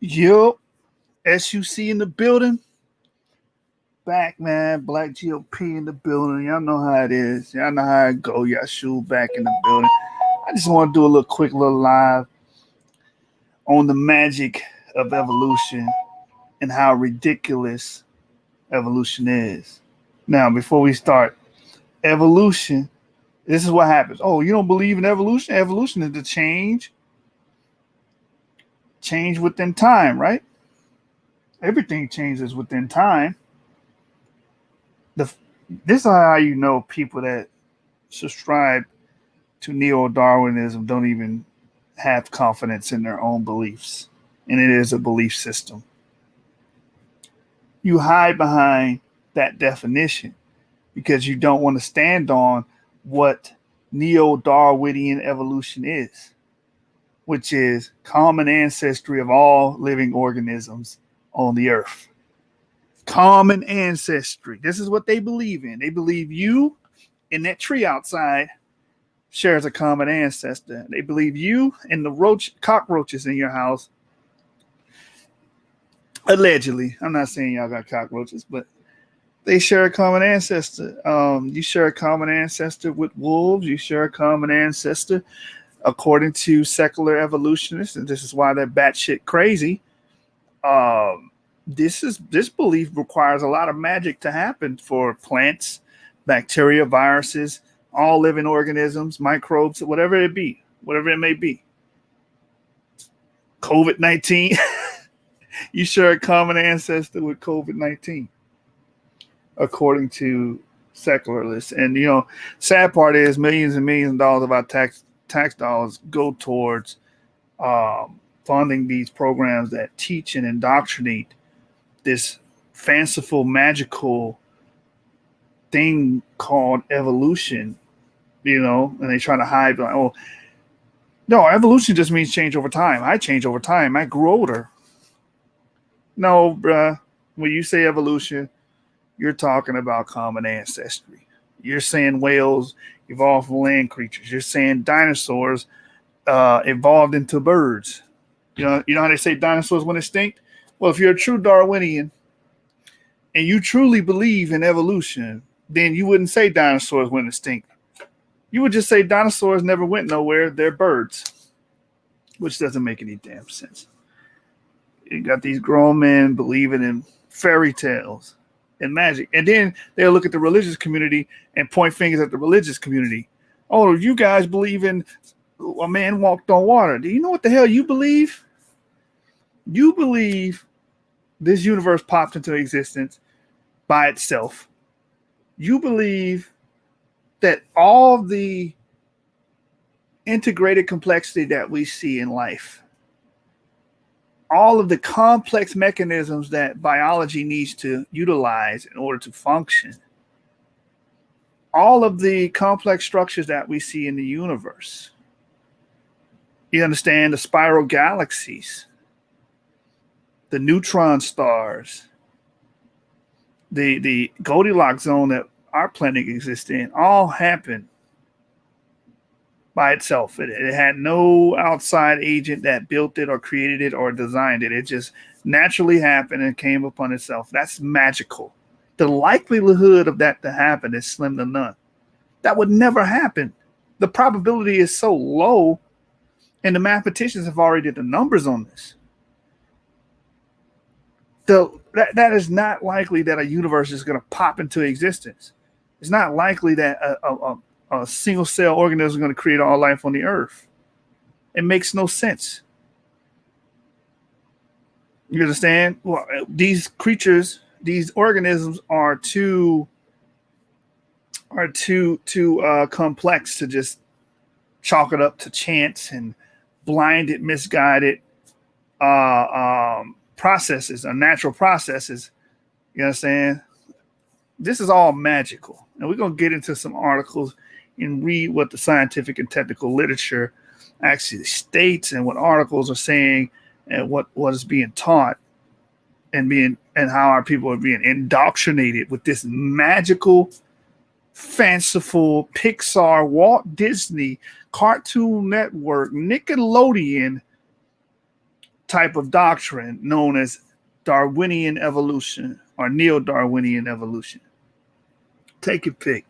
Yup, SUC in the building. Back, man. Black GOP in the building. Y'all know how it is. Y'all know how it go. Y'all shoot back in the building. I just want to do a little quick little live on the magic of evolution and how ridiculous evolution is. Now, before we start, evolution, this is what happens. Oh, you don't believe in evolution? Evolution is the change within time, right? Everything changes within time. The This is how you know people that subscribe to neo-Darwinism don't even have confidence in their own beliefs, and it is a belief system. You hide behind that definition because you don't want to stand on what neo-Darwinian evolution is, which is common ancestry of all living organisms on the earth. Common ancestry. This is what they believe in. They believe you and that tree outside shares a common ancestor. They believe you and the cockroaches in your house, allegedly. I'm not saying y'all got cockroaches, but they share a common ancestor. You share a common ancestor with wolves. You share a common ancestor, according to secular evolutionists, and this is why they're batshit crazy. This belief requires a lot of magic to happen for plants, bacteria, viruses, all living organisms, microbes, whatever it may be. COVID-19, you share a common ancestor with COVID-19, according to secularists. And sad part is millions and millions of dollars of our tax dollars go towards funding these programs that teach and indoctrinate this fanciful, magical thing called evolution, and they try to hide, like, oh, no, evolution just means change over time. I change over time. I grew older. No, bruh. When you say evolution, you're talking about common ancestry. You're saying whales evolved from land creatures. You're saying dinosaurs evolved into birds. You know how they say dinosaurs went extinct? Well, if you're a true Darwinian and you truly believe in evolution, then you wouldn't say dinosaurs went extinct. You would just say dinosaurs never went nowhere. They're birds, which doesn't make any damn sense. You got these grown men believing in fairy tales and magic. And then they'll look at the religious community and point fingers at the religious community. Oh, you guys believe in a man walked on water. Do you know what the hell you believe? You believe this universe popped into existence by itself. You believe that all the integrated complexity that we see in life, all of the complex mechanisms that biology needs to utilize in order to function, all of the complex structures that we see in the universe. You understand the spiral galaxies, the neutron stars, the Goldilocks zone that our planet exists in, all happened by itself. It had no outside agent that built it or created it or designed it. It just naturally happened and came upon itself. That's magical. The likelihood of that to happen is slim to none. That would never happen. The probability is so low, and the mathematicians have already did the numbers on this. That is not likely that a universe is going to pop into existence. It's not likely that a single cell organism is going to create all life on the earth. It makes no sense. You understand? Well, these creatures, these organisms are too complex to just chalk it up to chance and blinded, misguided processes or natural processes. You understand? This is all magical. And we're going to get into some articles and read what the scientific and technical literature actually states and what articles are saying and what is being taught and how our people are being indoctrinated with this magical, fanciful Pixar, Walt Disney, Cartoon Network, Nickelodeon type of doctrine known as Darwinian evolution or neo-Darwinian evolution. Take your pick.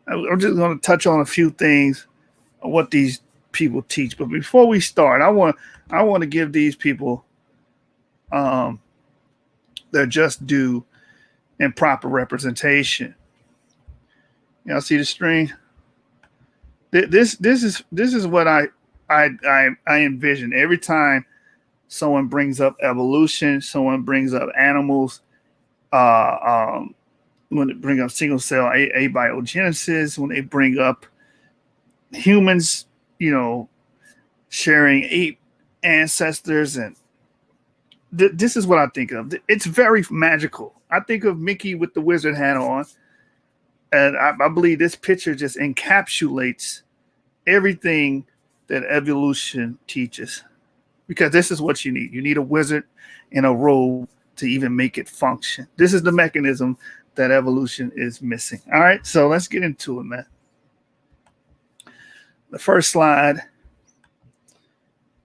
I'm just going to touch on a few things of what these people teach. But before we start, I want to give these people their just due and proper representation. Y'all see the screen? This is what I envision every time someone brings up evolution, someone brings up animals, when they bring up single cell abiogenesis, when they bring up humans, sharing ape ancestors, and this is what I think of. It's very magical. I think of Mickey with the wizard hat on, and I believe this picture just encapsulates everything that evolution teaches, because this is what you need. You need a wizard in a robe to even make it function. This is the mechanism that evolution is missing. All right, so let's get into it, man. The first slide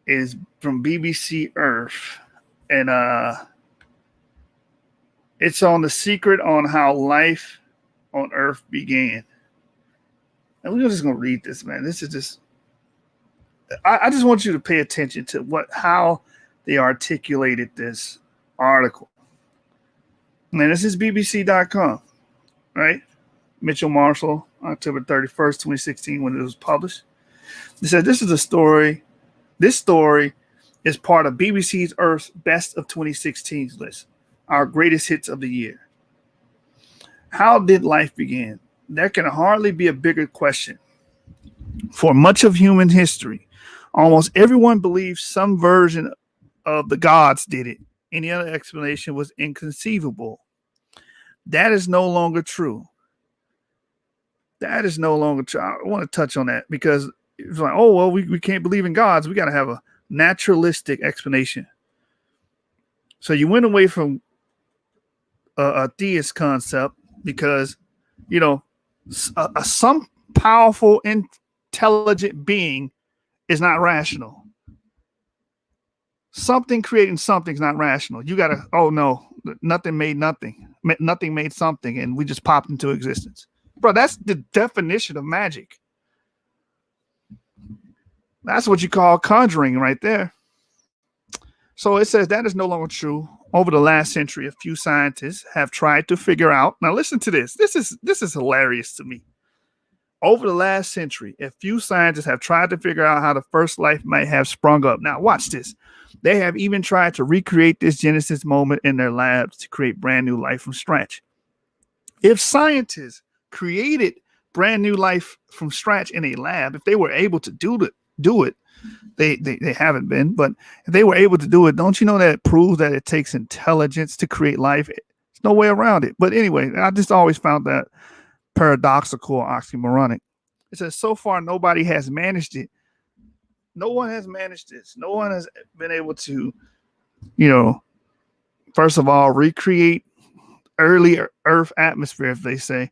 is from BBC Earth, and it's on the secret on how life on Earth began. And we're just gonna read this, man. This is just, I just want you to pay attention to how they articulated this article. And this is BBC.com, right? Mitchell Marshall, October 31st, 2016, when it was published. They said, this is a story. This story is part of BBC's Earth's Best of 2016 list, our greatest hits of the year. How did life begin? There can hardly be a bigger question. For much of human history, almost everyone believes some version of the gods did it. Any other explanation was inconceivable. That is no longer true. That is no longer true. I want to touch on that because it's like, oh, well, we can't believe in gods. We got to have a naturalistic explanation. So you went away from a theist concept because, some powerful, intelligent being is not rational. Something creating something is not rational. You got to, oh no, nothing made nothing. Nothing made something, and we just popped into existence. Bro, that's the definition of magic. That's what you call conjuring right there. So it says that is no longer true. Over the last century, a few scientists have tried to figure out. Now listen to this. This is hilarious to me. Over the last century, a few scientists have tried to figure out how the first life might have sprung up. Now watch this. They have even tried to recreate this Genesis moment in their labs to create brand new life from scratch. If scientists created brand new life from scratch in a lab, if they were able to do it, they haven't been, but if they were able to do it, don't you know that it proves that it takes intelligence to create life? There's no way around it. But anyway, I just always found that paradoxical or oxymoronic. It says, so far, nobody has managed it. No one has managed this. No one has been able to, first of all, recreate early Earth atmosphere, if they say,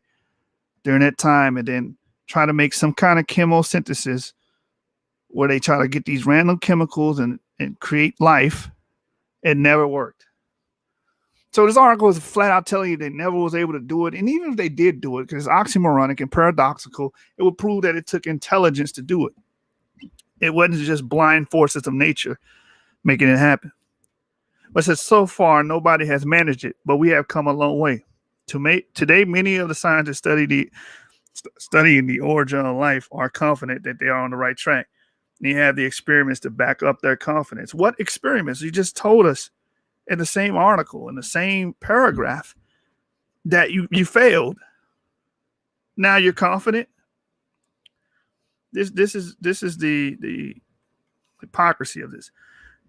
during that time, and then try to make some kind of chemosynthesis where they try to get these random chemicals and create life. It never worked. So this article is flat out telling you they never was able to do it. And even if they did do it, because it's oxymoronic and paradoxical, it would prove that it took intelligence to do it. It wasn't just blind forces of nature making it happen. But it says, so far, nobody has managed it, but we have come a long way. Today, many of the scientists studying the origin of life are confident that they are on the right track. And you have the experiments to back up their confidence. What experiments? You just told us in the same article, in the same paragraph, that you failed. Now you're confident. This is the hypocrisy of this.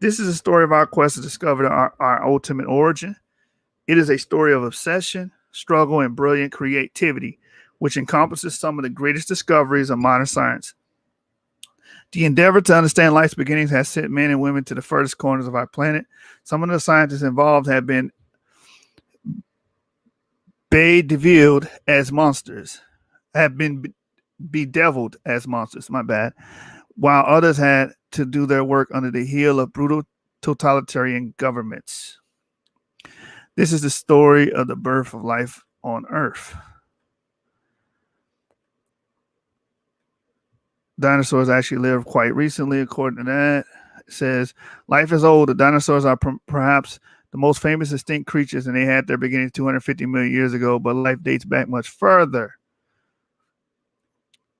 This is a story of our quest to discover our ultimate origin. It is a story of obsession, struggle, and brilliant creativity, which encompasses some of the greatest discoveries of modern science. The endeavor to understand life's beginnings has sent men and women to the furthest corners of our planet. Some of the scientists involved have been bedeviled as monsters, while others had to do their work under the heel of brutal totalitarian governments. This is the story of the birth of life on Earth. Dinosaurs actually lived quite recently, according to that. It says, life is old. The dinosaurs are perhaps the most famous extinct creatures, and they had their beginnings 250 million years ago, but life dates back much further.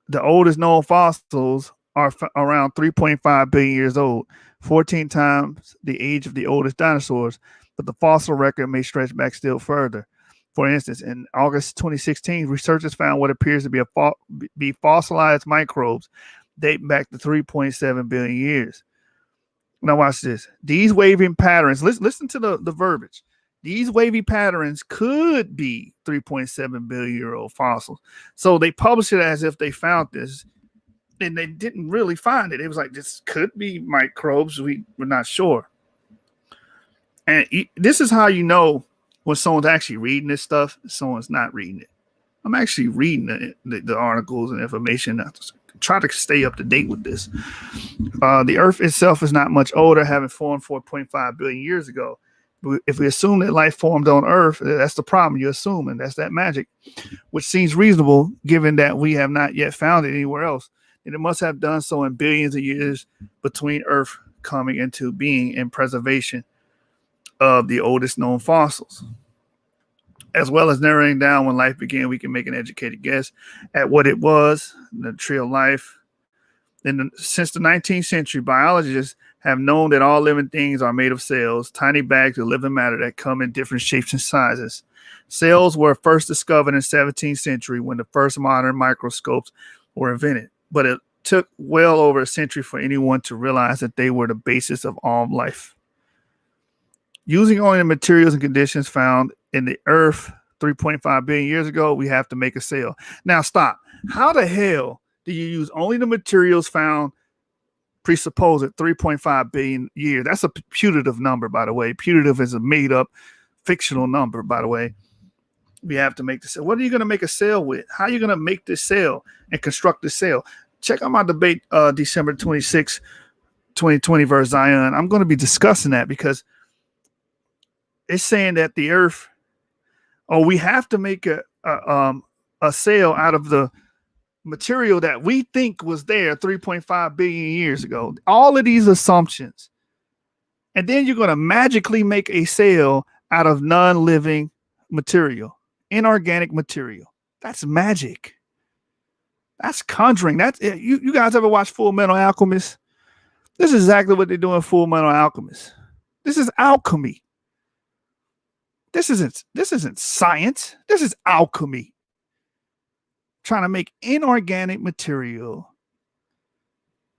The oldest known fossils are around 3.5 billion years old, 14 times the age of the oldest dinosaurs, but the fossil record may stretch back still further. For instance, in August 2016, researchers found what appears to be fossilized microbes dating back to 3.7 billion years. Now watch this. These waving patterns, listen to the verbiage. These wavy patterns could be 3.7 billion year old fossils. So they published it as if they found this, and they didn't really find it. It was like, this could be microbes. We're not sure. And this is how you know when someone's actually reading this stuff, someone's not reading it. I'm actually reading the articles and information. I try to stay up to date with this. The Earth itself is not much older, having formed 4.5 billion years ago. But if we assume that life formed on Earth, that's the problem. You assume, and that's that magic, which seems reasonable given that we have not yet found it anywhere else. And it must have done so in billions of years between Earth coming into being and preservation of the oldest known fossils. As well as narrowing down when life began, we can make an educated guess at what it was, the tree of life. Since the 19th century, biologists have known that all living things are made of cells, tiny bags of living matter that come in different shapes and sizes. Cells were first discovered in the 17th century when the first modern microscopes were invented, but it took well over a century for anyone to realize that they were the basis of all life. Using only the materials and conditions found in the Earth 3.5 billion years ago, we have to make a cell. Now stop. How the hell do you use only the materials found presupposed at 3.5 billion years? That's a putative number, by the way. Putative is a made up fictional number, by the way. We have to make the cell. What are you going to make a cell with? How are you going to make this cell and construct this cell? Check out my debate December 26, 2020 versus Zion. I'm going to be discussing that because it's saying that the Earth, we have to make a cell out of the material that we think was there 3.5 billion years ago. All of these assumptions. And then you're going to magically make a cell out of non-living material, inorganic material. That's magic. That's conjuring. That's you guys ever watch Full Metal Alchemist? This is exactly what they do in Full Metal Alchemist. This is alchemy. This isn't science. This is alchemy. Trying to make inorganic material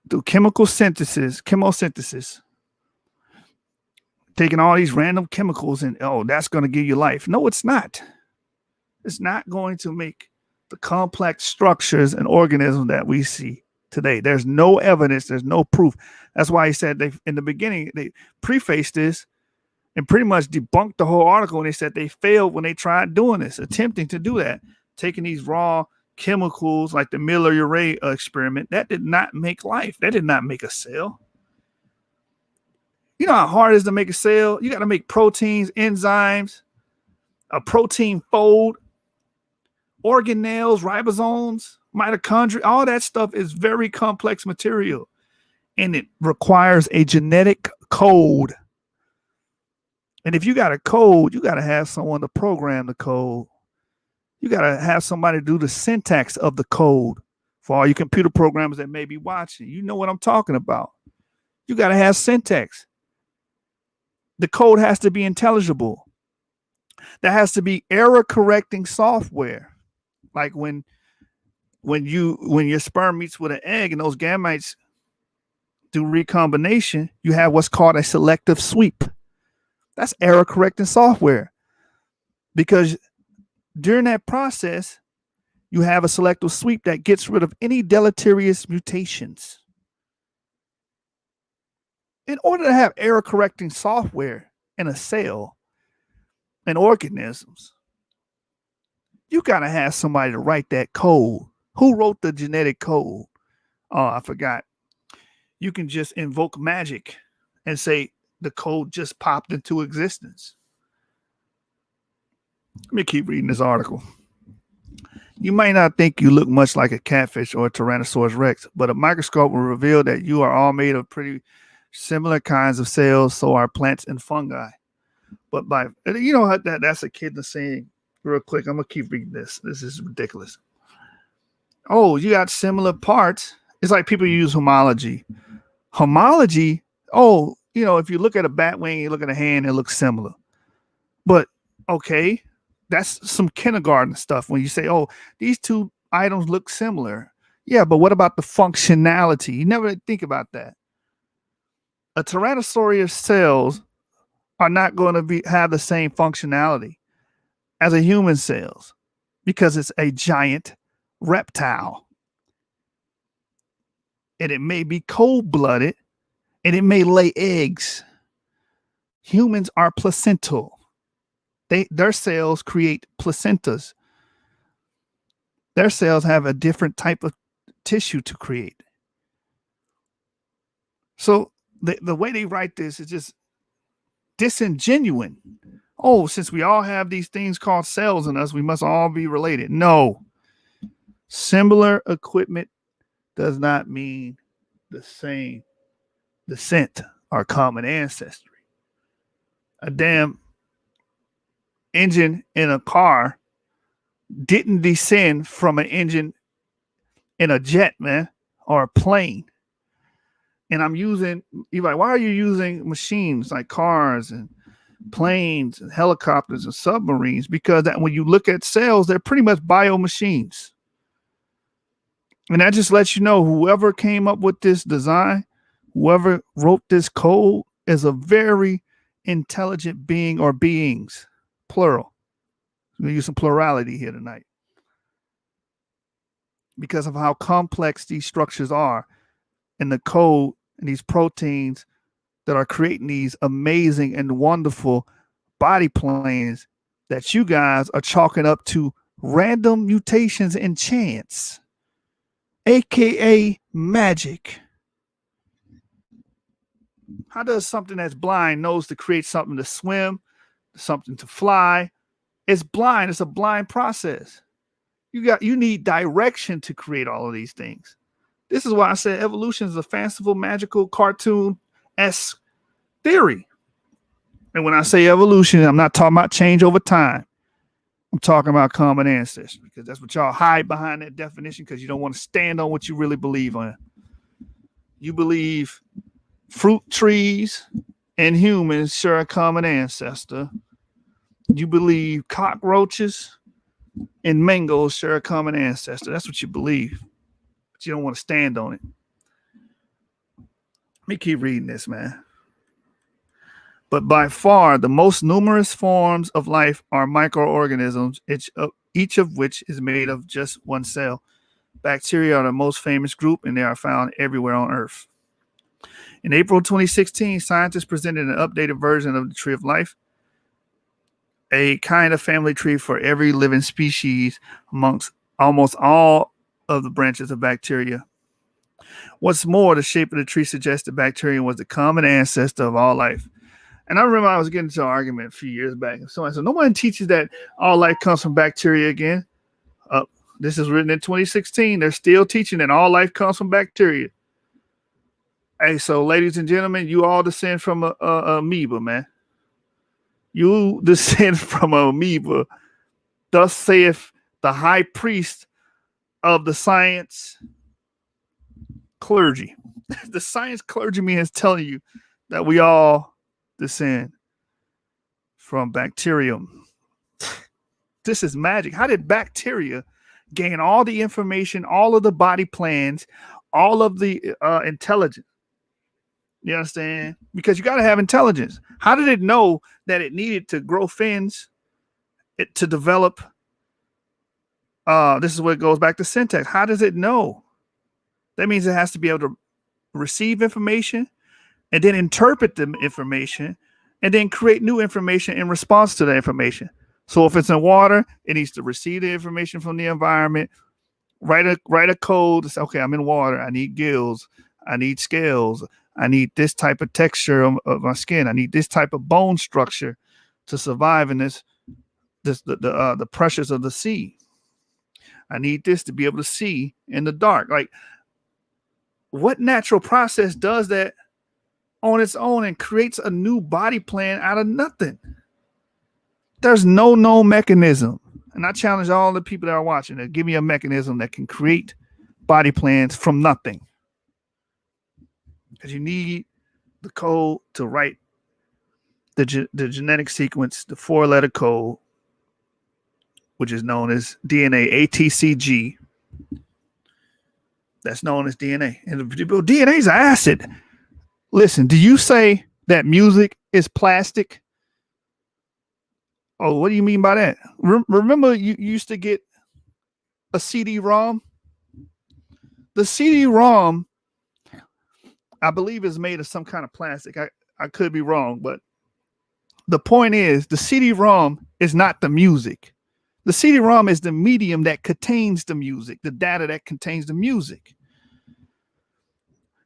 through chemosynthesis, taking all these random chemicals and that's going to give you life. No, it's not. It's not going to make the complex structures and organisms that we see today. There's no evidence. There's no proof. That's why he said in the beginning, they prefaced this and pretty much debunked the whole article. And they said they failed when they tried doing this, attempting to do that, taking these raw chemicals like the Miller-Urey experiment. That did not make life. That did not make a cell. You know how hard it is to make a cell? You got to make proteins, enzymes, a protein fold, organelles, ribosomes, mitochondria. All that stuff is very complex material, and it requires a genetic code. And if you got a code, you got to have someone to program the code. You got to have somebody do the syntax of the code. For all you computer programmers that may be watching, you know what I'm talking about. You got to have syntax. The code has to be intelligible. There has to be error correcting software. Like when your sperm meets with an egg and those gametes do recombination, you have what's called a selective sweep. That's error correcting software. Because during that process, you have a selective sweep that gets rid of any deleterious mutations. In order to have error correcting software in a cell and organisms, you got to have somebody to write that code. Who wrote the genetic code? Oh, I forgot. You can just invoke magic and say, the code just popped into existence. Let me keep reading this article. You might not think you look much like a catfish or a Tyrannosaurus Rex, but a microscope will reveal that you are all made of pretty similar kinds of cells. So are plants and fungi. But that's a kid saying real quick. I'm gonna keep reading this. This is ridiculous. Oh, you got similar parts. It's like people use homology. Homology. Oh, if you look at a bat wing, you look at a hand, it looks similar. But okay. That's some kindergarten stuff when you say, oh, these two items look similar. Yeah, but what about the functionality? You never think about that. A Tyrannosaurus cells are not going to have the same functionality as a human cells because it's a giant reptile. And it may be cold-blooded and it may lay eggs. Humans are placental. Their cells create placentas. Their cells have a different type of tissue to create. So the way they write this is just disingenuous. Oh, since we all have these things called cells in us, we must all be related. No. Similar equipment does not mean the same descent or common ancestry. A damn engine in a car didn't descend from an engine in a jet, man, or a plane. And you're like, why are you using machines like cars and planes and helicopters and submarines? Because when you look at cells, they're pretty much bio machines. And that just lets you know whoever came up with this design, whoever wrote this code is a very intelligent being or beings. Plural. We're going to use some plurality here tonight because of how complex these structures are and the code and these proteins that are creating these amazing and wonderful body plans that you guys are chalking up to random mutations and chance, aka magic. How does something that's blind knows to create something to swim, something to fly? It's blind. It's a blind process. You need direction to create all of these things. This is why I said evolution is a fanciful, magical, cartoon-esque theory. And when I say evolution, I'm not talking about change over time. I'm talking about common ancestry because that's what y'all hide behind that definition because you don't want to stand on what you really believe on. You believe fruit trees and humans share a common ancestor. You believe cockroaches and mangoes share a common ancestor. That's what you believe. But you don't want to stand on it. Let me keep reading this, man. But by far, the most numerous forms of life are microorganisms, each of which is made of just one cell. Bacteria are the most famous group, and they are found everywhere on Earth. In April 2016, scientists presented an updated version of the Tree of Life, a kind of family tree for every living species amongst almost all of the branches of bacteria. What's more, the shape of the tree suggests that bacteria was the common ancestor of all life. And I remember I was getting into an argument a few years back. Someone said, no one teaches that all life comes from bacteria again. This is written in 2016. They're still teaching that all life comes from bacteria. Hey, so ladies and gentlemen, you all descend from a amoeba, man. You descend from an amoeba. Thus saith the high priest of the science clergy. The science clergyman is telling you that we all descend from bacterium. This is magic. How did bacteria gain all the information, all of the body plans, all of the intelligence? You understand? Because you got to have intelligence. How did it know that it needed to grow fins, to develop? This is where it goes back to syntax. How does it know? That means it has to be able to receive information and then interpret the information and then create new information in response to the information. So if it's in water, it needs to receive the information from the environment, write a code to say, okay, I'm in water. I need gills. I need scales. I need this type of texture of my skin. I need this type of bone structure to survive in the pressures of the sea. I need this to be able to see in the dark. Like, what natural process does that on its own and creates a new body plan out of nothing? There's no known mechanism. And I challenge all the people that are watching to give me a mechanism that can create body plans from nothing. Because you need the code to write the genetic sequence, the 4-letter code, which is known as DNA, ATCG. That's known as DNA. And DNA is an acid. Listen, do you say that music is plastic? Oh, what do you mean by that? Remember you used to get a CD-ROM? The CD-ROM, I believe, is made of some kind of plastic. I could be wrong, but the point is the CD-ROM is not the music. The CD-ROM is the medium that contains the music, the data that contains the music.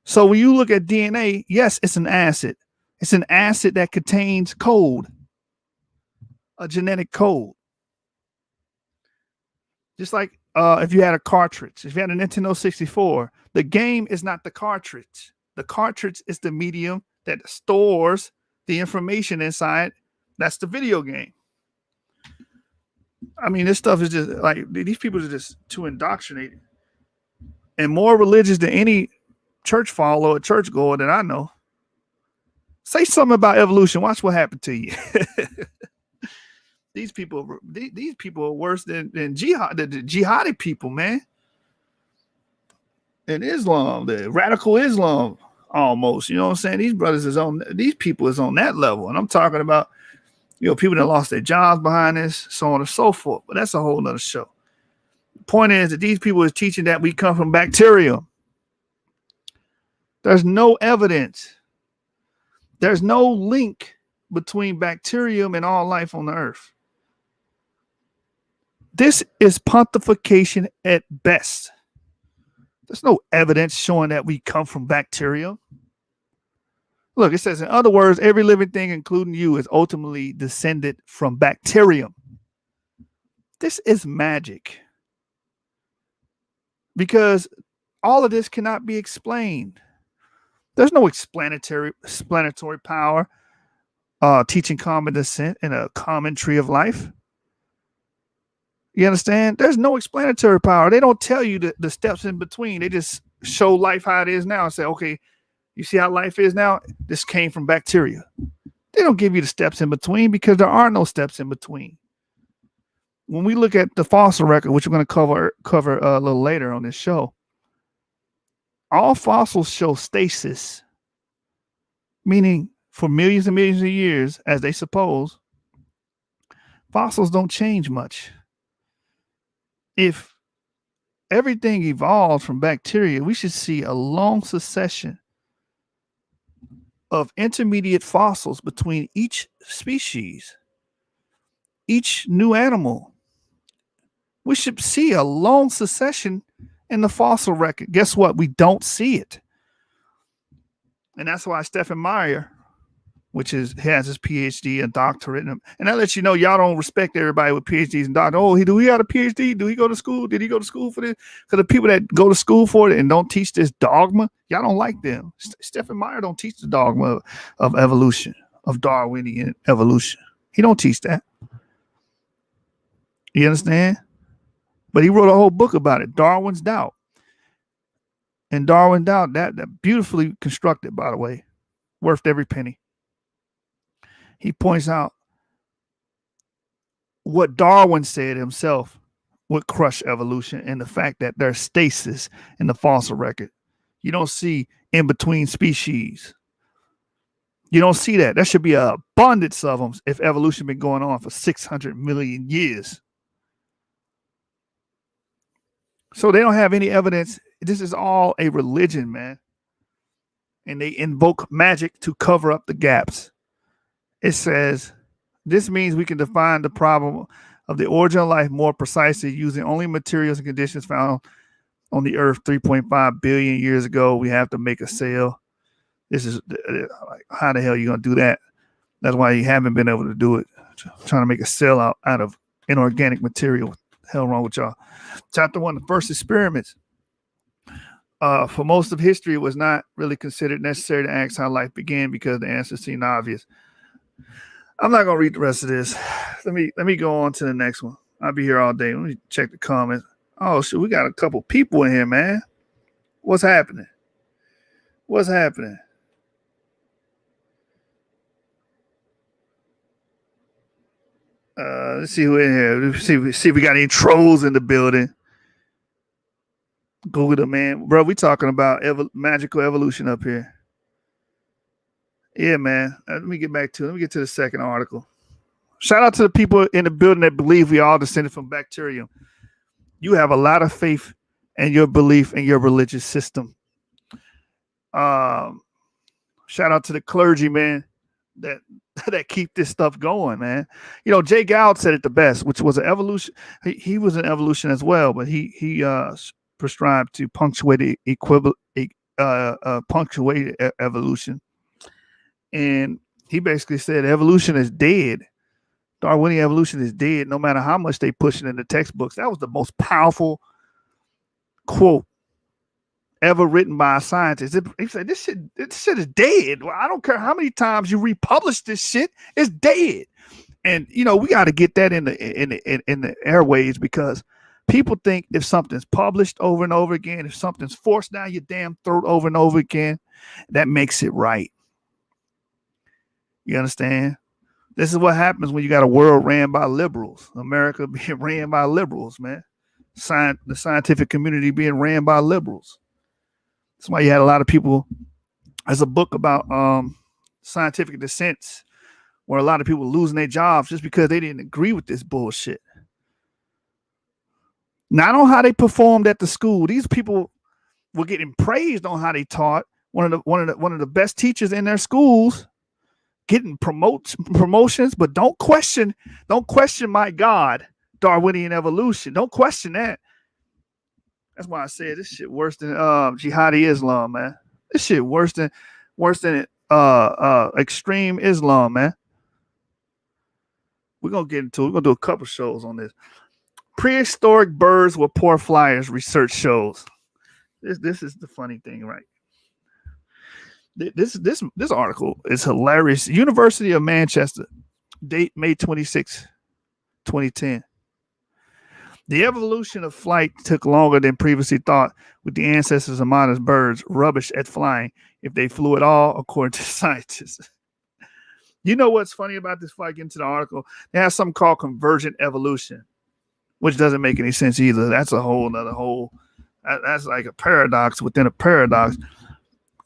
So when you look at DNA, yes, it's an acid. It's an acid that contains code, a genetic code. Just like if you had a cartridge, if you had a Nintendo 64, the game is not the cartridge. The cartridge is the medium that stores the information inside. That's the video game. I mean, this stuff is just like, these people are just too indoctrinated and more religious than any church follower, church goer that I know. Say something about evolution. Watch what happened to you. These people are worse than jihad, the jihadi people, man. And Islam, the radical Islam, almost. You know what I'm saying? These people is on that level. And I'm talking about, people that lost their jobs behind this, so on and so forth. But that's a whole nother show. The point is that these people is teaching that we come from bacterium. There's no evidence. There's no link between bacterium and all life on the earth. This is pontification at best. There's no evidence showing that we come from bacteria. Look, it says, in other words, every living thing, including you, is ultimately descended from bacterium. This is magic. Because all of this cannot be explained. There's no explanatory power teaching common descent in a common tree of life. You understand? There's no explanatory power. They don't tell you the steps in between. They just show life how it is now and say, okay, you see how life is now? This came from bacteria. They don't give you the steps in between because there are no steps in between. When we look at the fossil record, which we're going to cover a little later on this show, all fossils show stasis, meaning for millions and millions of years, as they suppose, fossils don't change much. If everything evolved from bacteria, we should see a long succession of intermediate fossils between each species, each new animal. We should see a long succession in the fossil record. Guess what? We don't see it. And that's why Stephen Meyer, has his PhD and doctorate. And that lets you know y'all don't respect everybody with PhDs and doctorates. Oh, do he have a PhD? Do he go to school? Did he go to school for this? Because the people that go to school for it and don't teach this dogma, y'all don't like them. Stephen Meyer don't teach the dogma of evolution, of Darwinian evolution. He don't teach that. You understand? But he wrote a whole book about it, Darwin's Doubt. And Darwin's Doubt, that beautifully constructed, by the way, worth every penny. He points out what Darwin said himself would crush evolution, and the fact that there's stasis in the fossil record. You don't see in between species. You don't see that. There should be an abundance of them if evolution been going on for 600 million years. So they don't have any evidence. This is all a religion, man. And they invoke magic to cover up the gaps. It says, this means we can define the problem of the origin of life more precisely using only materials and conditions found on the earth 3.5 billion years ago. We have to make a cell This is like, how the hell are you going to do that? That's why you haven't been able to do it. Trying to make a cell out of inorganic material. What the hell wrong with y'all? Chapter 1, the first experiments. For most of history, it was not really considered necessary to ask how life began because the answer seemed obvious. I'm not going to read the rest of this. Let me go on to the next one. I'll be here all day. Let me check the comments. Oh, shit, we got a couple people in here, man. What's happening? What's happening? Let's see who in here. Let's see if we got any trolls in the building. Google the man, bro. We talking about magical evolution up here. Yeah, man. Let me get back to it. Let me get to the second article. Shout out to the people in the building that believe we all descended from bacterium. You have a lot of faith in your belief in your religious system. Shout out to the clergy, man, that keep this stuff going, man. You know, Jay Gould said it the best, which was an evolution. He was an evolution as well, but he prescribed to punctuated evolution, and he basically said evolution is dead. Darwinian evolution is dead, no matter how much they push it in the textbooks. That was the most powerful quote ever written by a scientist. He said, "This shit is dead. Well, I don't care how many times you republish this shit, it's dead." And you know, we got to get that in the airways, because people think if something's published over and over again, if something's forced down your damn throat over and over again, that makes it right. You understand? This is what happens when you got a world ran by liberals. America being ran by liberals, man. The scientific community being ran by liberals. That's why you had a lot of people. There's a book about scientific dissents where a lot of people losing their jobs just because they didn't agree with this bullshit. Not on how they performed at the school. These people were getting praised on how they taught. One of the best teachers in their schools, getting promotions, but don't question my God, Darwinian evolution. Don't question that. That's why I said this shit worse than jihadi Islam, man. This shit worse than extreme Islam, man. We're gonna get into it. We're gonna do a couple shows on this. Prehistoric birds with poor flyers, research shows. This is the funny thing, right? This article is hilarious. University of Manchester, date May 26, 2010. The evolution of flight took longer than previously thought, with the ancestors of modern birds rubbish at flying if they flew at all, according to scientists. You know what's funny about this? Before I get into the article, they have something called convergent evolution, which doesn't make any sense either. That's a whole nother that's like a paradox within a paradox.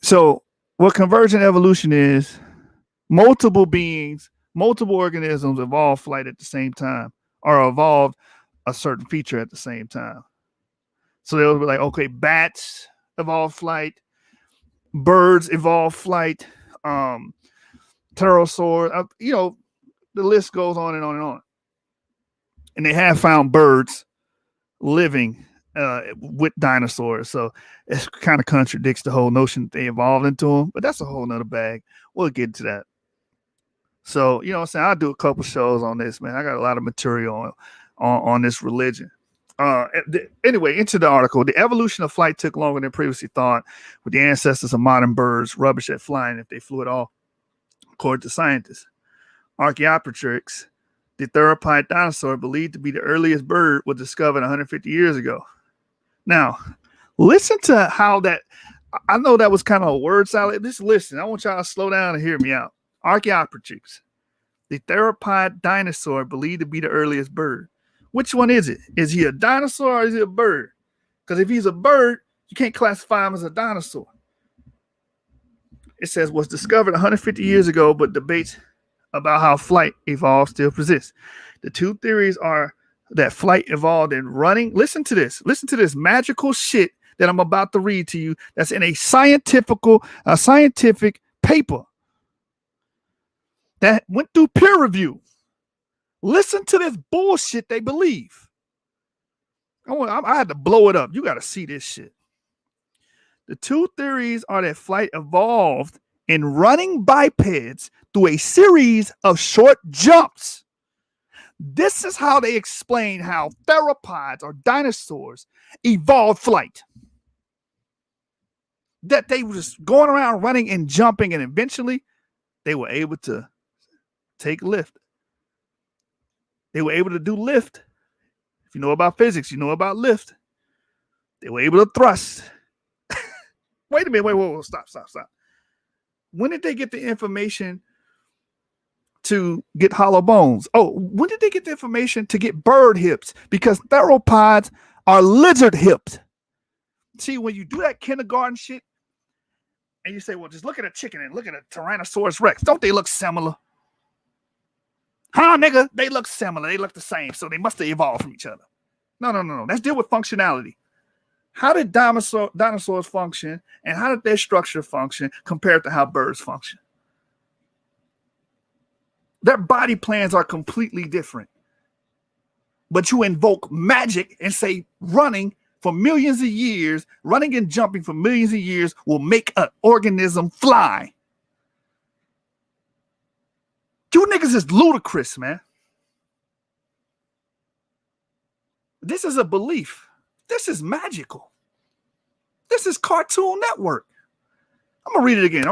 So what convergent evolution is, multiple beings, multiple organisms evolve flight at the same time, or evolved a certain feature at the same time. So they'll be like, okay, bats evolve flight, birds evolve flight, pterosaurs, you know, the list goes on and on and on. And they have found birds living with dinosaurs. So it kind of contradicts the whole notion that they evolved into them, but that's a whole nother bag. We'll get to that. So, you know what I'm saying? I'll do a couple shows on this, man. I got a lot of material on this religion. Anyway, into the article. The evolution of flight took longer than previously thought, with the ancestors of modern birds rubbish at flying if they flew at all, according to scientists. Archaeopteryx, the theropod dinosaur believed to be the earliest bird, was discovered 150 years ago. Now, listen to how that, I know that was kind of a word salad. Just listen. I want y'all to slow down and hear me out. Archaeopteryx, the theropod dinosaur believed to be the earliest bird. Which one is it? Is he a dinosaur or is he a bird? Because if he's a bird, you can't classify him as a dinosaur. It says was discovered 150 years ago, but debates about how flight evolved still persist. The two theories are that flight evolved in running. Listen to this magical shit that I'm about to read to you. That's in a scientific paper that went through peer review. Listen to this bullshit they believe. I had to blow it up. You got to see this shit. The two theories are that flight evolved in running bipeds through a series of short jumps. This is how they explain how theropods or dinosaurs evolved flight. That they were just going around running and jumping, and eventually they were able to take lift. They were able to do lift. If you know about physics, you know about lift. They were able to thrust. Wait a minute, wait, stop. When did they get the information to get hollow bones? Oh, when did they get the information to get bird hips? Because theropods are lizard hipped. See, when you do that kindergarten shit, and you say, well, just look at a chicken and look at a Tyrannosaurus Rex. Don't they look similar? Huh, nigga? They look similar. They look the same. So they must have evolved from each other. No. Let's deal with functionality. How did dinosaurs function, and how did their structure function compared to how birds function? Their body plans are completely different. But you invoke magic and say running for millions of years, running and jumping for millions of years will make an organism fly. You niggas is ludicrous, man. This is a belief. This is magical. This is Cartoon Network. I'm gonna read it again.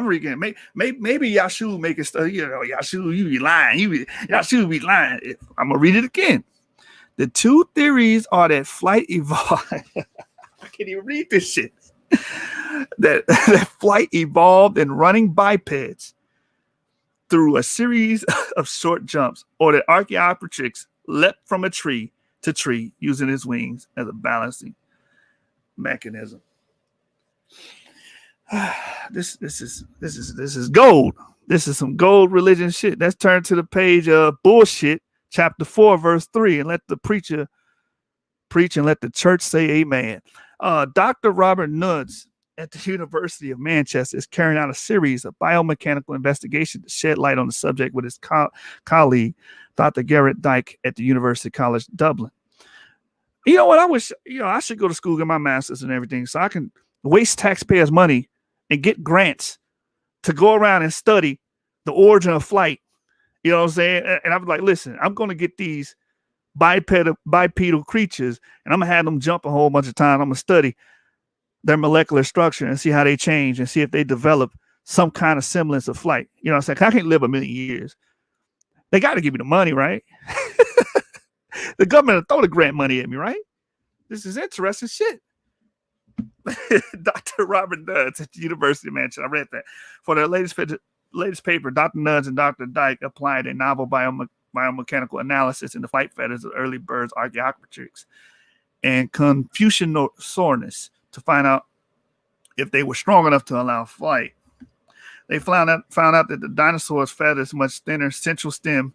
Maybe Yashu make it. Yashu, you be lying. Yashu be lying. I'm gonna read it again. The two theories are that flight evolved. I can't even read this shit. that flight evolved in running bipeds through a series of short jumps, or that Archaeopteryx leapt from a tree to tree using his wings as a balancing mechanism. This is gold. This is some gold religion shit. Let's turn to the page of bullshit, chapter 4, verse 3, and let the preacher preach and let the church say amen. Dr. Robert Nuds at the University of Manchester is carrying out a series of biomechanical investigations to shed light on the subject with his colleague, Dr. Garrett Dyke at the University College Dublin. You know what? I wish, I should go to school, get my master's and everything, so I can waste taxpayers' money and get grants to go around and study the origin of flight. You know what I'm saying? And I'm like, listen, I'm going to get these bipedal creatures, and I'm going to have them jump a whole bunch of times. I'm going to study their molecular structure and see how they change and see if they develop some kind of semblance of flight. You know what I'm saying? I can't live a million years. They got to give me the money, right? The government will throw the grant money at me, right? This is interesting shit. Dr. Robert Nuds at the University of Manchester. I read that. For their latest paper, Dr. Nuds and Dr. Dyke applied a novel biomechanical analysis in the flight feathers of early birds, Archaeopteryx and Confuciusornis, to find out if they were strong enough to allow flight. They found out that the dinosaur's feathers, much thinner central stem,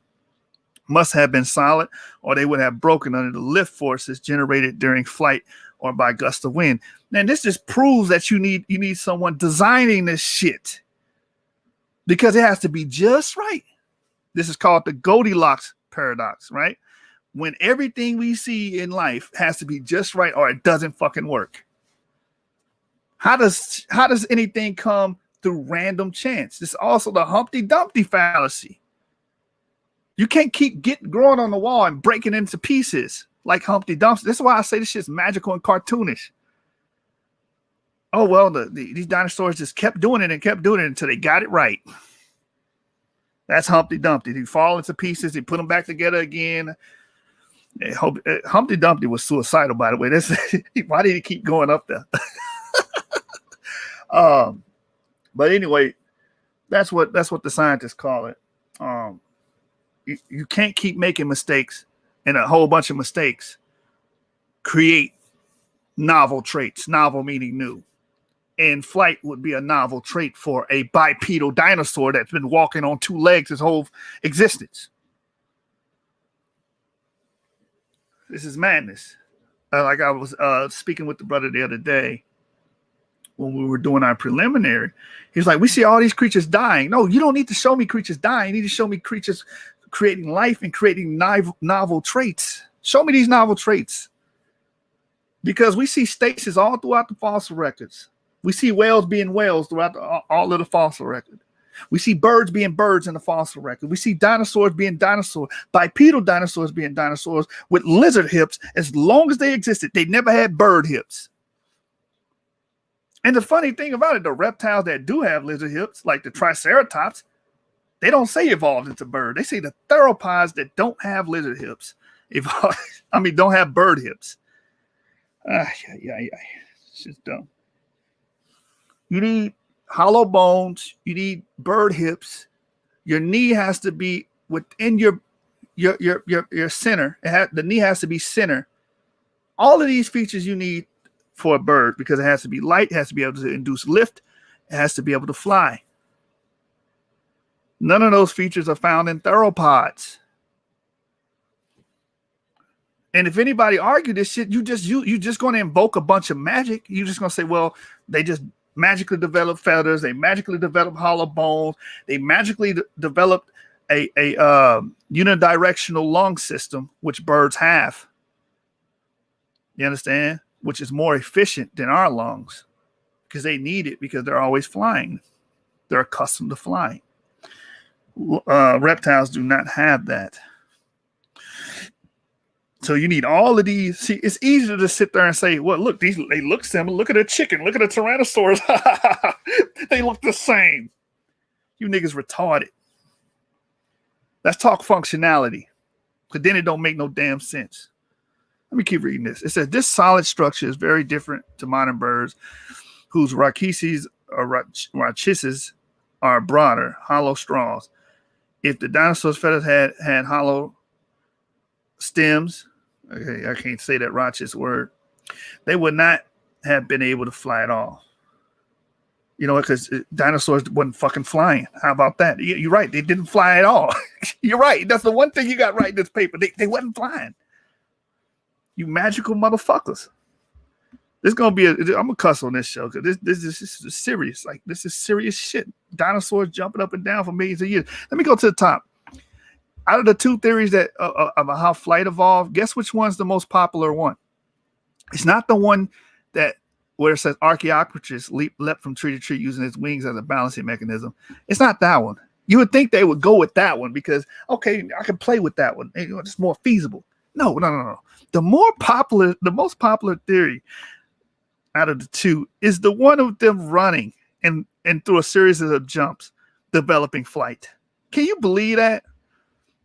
must have been solid, or they would have broken under the lift forces generated during flight or by gusts of wind. And this just proves that you need someone designing this shit, because it has to be just right. This is called the Goldilocks paradox, right? When everything we see in life has to be just right, or it doesn't fucking work. How does anything come through random chance? This is also the Humpty Dumpty fallacy. You can't keep growing on the wall and breaking into pieces like Humpty Dumpty. This is why I say this shit's magical and cartoonish. Oh, well, these dinosaurs just kept doing it until they got it right. That's Humpty Dumpty. They fall into pieces. They put them back together again. Humpty Dumpty was suicidal, by the way. Why did he keep going up there? But anyway, that's what the scientists call it. You can't keep making mistakes, and a whole bunch of mistakes create novel traits. Novel meaning new. And flight would be a novel trait for a bipedal dinosaur that's been walking on two legs his whole existence. This is madness. Like I was speaking with the brother the other day when we were doing our preliminary. He's like, we see all these creatures dying. No, you don't need to show me creatures dying. You need to show me creatures creating life and creating novel traits. Show me these novel traits. Because we see stasis all throughout the fossil records. We see whales being whales throughout all of the fossil record. We see birds being birds in the fossil record. We see dinosaurs being dinosaurs, bipedal dinosaurs being dinosaurs with lizard hips. As long as they existed, they never had bird hips. And the funny thing about it, the reptiles that do have lizard hips, like the Triceratops, they don't say evolved into bird. They say the theropods that don't have lizard hips evolved. Don't have bird hips. It's just dumb. You need hollow bones. You need bird hips. Your knee has to be within your center. The knee has to be center. All of these features you need for a bird, because it has to be light, it has to be able to induce lift, it has to be able to fly. None of those features are found in theropods. And if anybody argue this shit, you just going to invoke a bunch of magic. You're just going to say, well, they just magically develop feathers, they magically develop hollow bones, they magically developed a unidirectional lung system, which birds have. You understand? Which is more efficient than our lungs, because they need it because they're always flying. They're accustomed to flying. Reptiles do not have that. So you need all of these. See, it's easier to sit there and say, well, look, they look similar. Look at a chicken. Look at a Tyrannosaurus. They look the same. You niggas retarded. Let's talk functionality, because then it don't make no damn sense. Let me keep reading this. It says, this solid structure is very different to modern birds whose rachises or rachises are broader, hollow straws. If the dinosaurs' feathers had hollow stems, okay, I can't say that rachis word, they would not have been able to fly at all. You know, because dinosaurs wasn't fucking flying. How about that? You're right. They didn't fly at all. You're right. That's the one thing you got right in this paper. They wasn't flying. You magical motherfuckers. This gonna be I'm gonna cuss on this show, because this is serious. Like, this is serious shit. Dinosaurs jumping up and down for millions of years. Let me go to the top. Out of the two theories that of how flight evolved, guess which one's the most popular one? It's not the one that where it says Archaeopteryx leapt from tree to tree using its wings as a balancing mechanism. It's not that one. You would think they would go with that one because, okay, I can play with that one. It's more feasible. No. The most popular theory out of the two is the one of them running and through a series of jumps, developing flight. Can you believe that?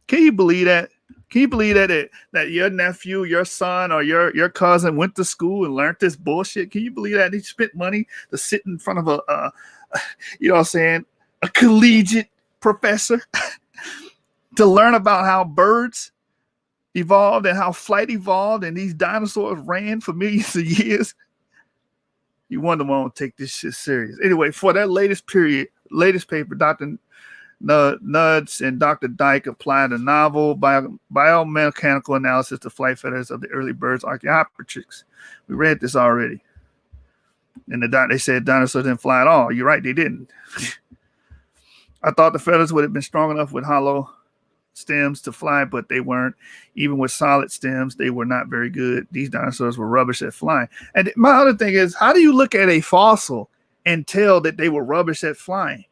Can you believe that? Can you believe that your nephew, your son, or your cousin went to school and learned this bullshit? Can you believe that he spent money to sit in front of a collegiate professor to learn about how birds evolved and how flight evolved and these dinosaurs ran for millions of years? You wonder why I don't take this shit serious. Anyway, for that latest paper, Dr. Nuds and Dr. Dyke applied a novel biomechanical analysis to flight feathers of the early birds, Archaeopteryx. We read this already. And they said dinosaurs didn't fly at all. You're right, they didn't. I thought the feathers would have been strong enough with hollow stems to fly, but they weren't. Even with solid stems, they were not very good. These dinosaurs were rubbish at flying. And my other thing is, how do you look at a fossil and tell that they were rubbish at flying?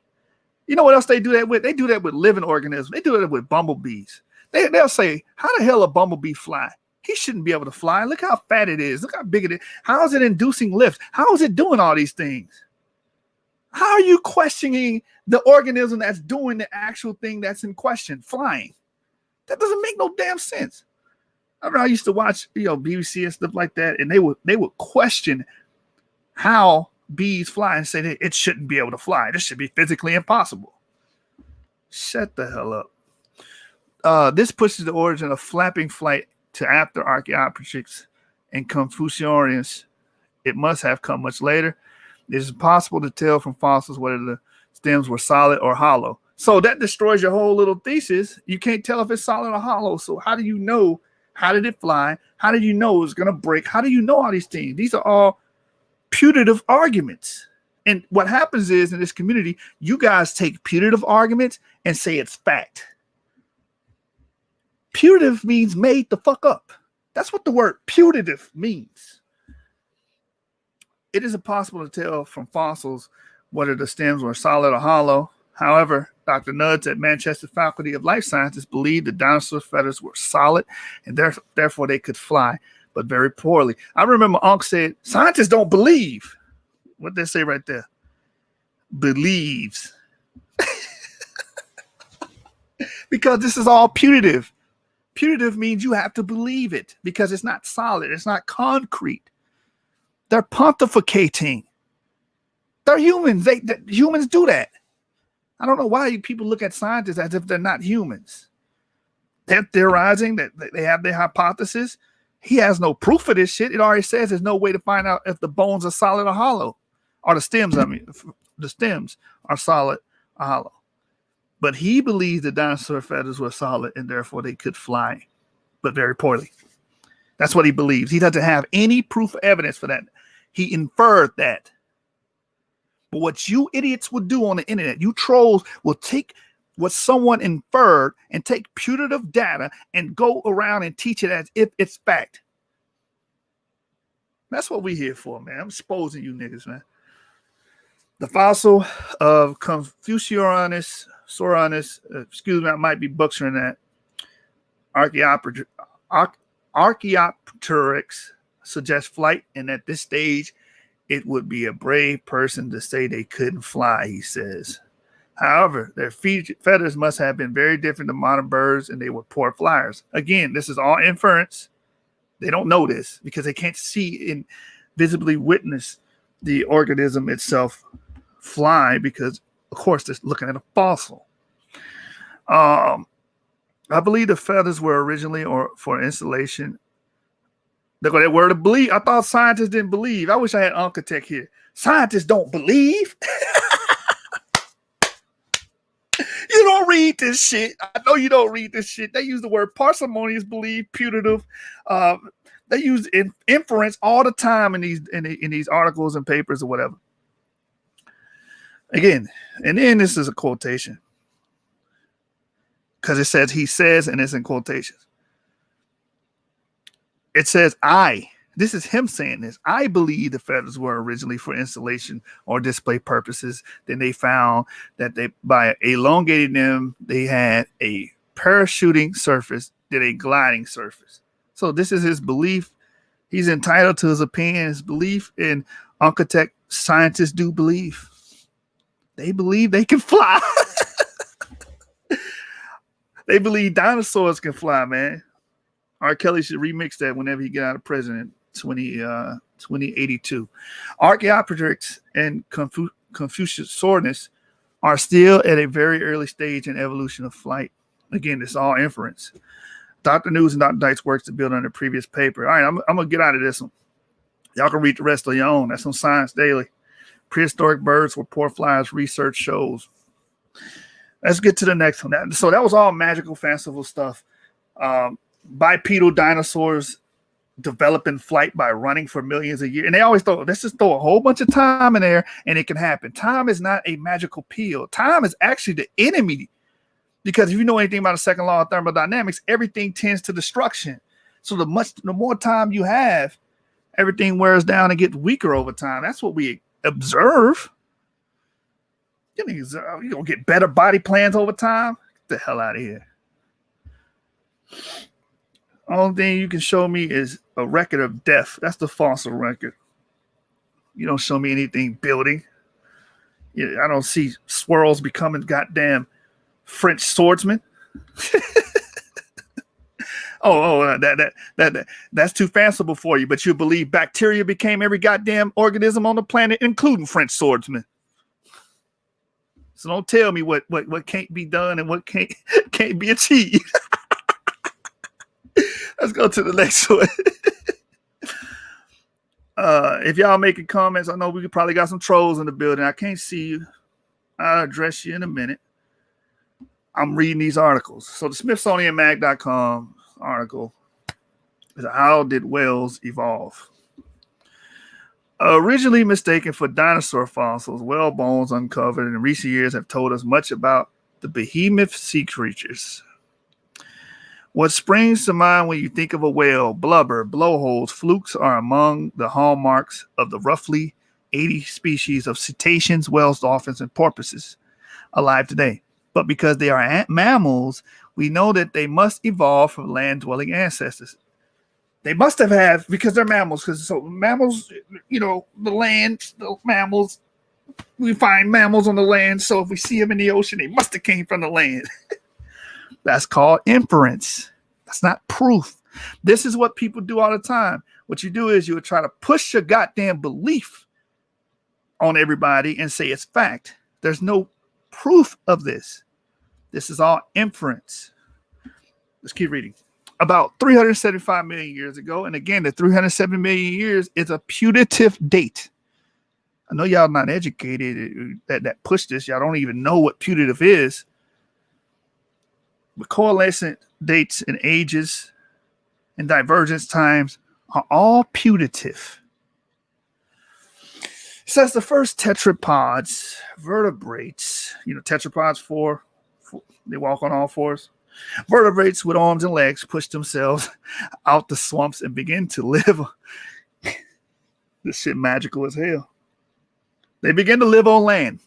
You know what else they do that with? They do that with living organisms. They do that with bumblebees. They'll say, how the hell a bumblebee fly? He shouldn't be able to fly. Look how fat it is. Look how big it is. How is it inducing lift? How is it doing all these things? How are you questioning the organism that's doing the actual thing that's in question, flying? That doesn't make no damn sense. I used to watch, BBC and stuff like that, and they would question how bees fly and say that it shouldn't be able to fly. This should be physically impossible. Shut the hell up. This pushes the origin of flapping flight to after Archaeopteryx and Confucius. It must have come much later. It is possible to tell from fossils whether the stems were solid or hollow. So that destroys your whole little thesis. You can't tell if it's solid or hollow. So how do you know? How did it fly? How did you know it was going to break? How do you know all these things? These are all putative arguments. And what happens is, in this community, you guys take putative arguments and say it's fact. Putative means made the fuck up. That's what the word putative means. It is impossible to tell from fossils whether the stems were solid or hollow. However, Dr. Nuds at Manchester Faculty of Life Sciences believed the dinosaur feathers were solid and therefore they could fly, but very poorly. I remember Unc said, scientists don't believe. What did they say right there? Believes. Because this is all putative. Putative means you have to believe it because it's not solid. It's not concrete. They're pontificating. They're humans. Humans do that. I don't know why people look at scientists as if they're not humans. They're theorizing that they have their hypothesis. He has no proof of this shit. It already says there's no way to find out if the bones are solid or hollow. Or the stems, the stems are solid or hollow. But he believes the dinosaur feathers were solid and therefore they could fly, but very poorly. That's what he believes. He doesn't have any proof or evidence for that. He inferred that. But what you idiots would do on the internet, you trolls will take what someone inferred and take putative data and go around and teach it as if it's fact. That's what we're here for, man. I'm exposing you niggas, man. The fossil of Confuciornis, excuse me, I might be butchering that. Archaeopteryx suggests flight, and at this stage, it would be a brave person to say they couldn't fly, he says. However, their feathers must have been very different than modern birds, and they were poor flyers. Again, this is all inference. They don't know this because they can't see and visibly witness the organism itself fly because, of course, they're looking at a fossil. I believe the feathers were originally or for installation. Look at that word of believe. I thought scientists didn't believe. I wish I had Architect here. Scientists don't believe. You don't read this shit. I know you don't read this shit. They use the word parsimonious, believe, putative. They use inference all the time in these articles and papers or whatever. Again, and then this is a quotation because it says he says, and it's in quotations. It says, this is him saying this. I believe the feathers were originally for installation or display purposes. Then they found that by elongating them, they had a parachuting surface, did a gliding surface. So this is his belief. He's entitled to his opinion, his belief in architect. Scientists do believe. They believe they can fly. They believe dinosaurs can fly, man. R. Kelly should remix that whenever he get out of prison in 2082. Archaeopteryx and Confuciornis are still at a very early stage in evolution of flight. Again, it's all inference. Dr. News and Dr. Dykes works to build on the previous paper. All right, I'm going to get out of this one. Y'all can read the rest on your own. That's on Science Daily. Prehistoric birds were poor flyers, research shows. Let's get to the next one. So that was all magical, fanciful stuff. Bipedal dinosaurs developing flight by running for millions of years. And they always thought, let's just throw a whole bunch of time in there and it can happen. Time is not a magical pill. Time is actually the enemy. Because if you know anything about the second law of thermodynamics, everything tends to destruction. So the more time you have, everything wears down and gets weaker over time. That's what we observe. You're gonna get better body plans over time. Get the hell out of here. Only thing you can show me is a record of death. That's the fossil record. You don't show me anything building. I don't see squirrels becoming goddamn French swordsmen. That's too fanciful for you. But you believe bacteria became every goddamn organism on the planet, including French swordsmen. So don't tell me what can't be done and what can't be achieved. Let's go to the next one. If y'all making comments, I know we probably got some trolls in the building. I can't see you. I'll address you in a minute. I'm reading these articles. So the SmithsonianMag.com article is How Did Whales Evolve? Originally mistaken for dinosaur fossils, whale bones uncovered in recent years have told us much about the behemoth sea creatures. What springs to mind when you think of a whale? Blubber, blowholes, flukes are among the hallmarks of the roughly 80 species of cetaceans, whales, dolphins, and porpoises. alive today. But because they are mammals, we know that they must evolve from land-dwelling ancestors. They must have had, because they're mammals. Because so mammals, the land, the mammals, we find mammals on the land. So if we see them in the ocean, they must have came from the land. That's called inference. That's not proof. This is what people do all the time. What you do is you would try to push your goddamn belief on everybody and say it's fact. There's no proof of this. This is all inference. Let's keep reading. About 375 million years ago, and again, the 307 million years is a putative date. I know y'all not educated that push this. Y'all don't even know what putative is. But coalescent dates and ages and divergence times are all putative. It says the first tetrapods, vertebrates, tetrapods, four, they walk on all fours. Vertebrates with arms and legs push themselves out the swamps and begin to live. This shit magical as hell. They begin to live on land.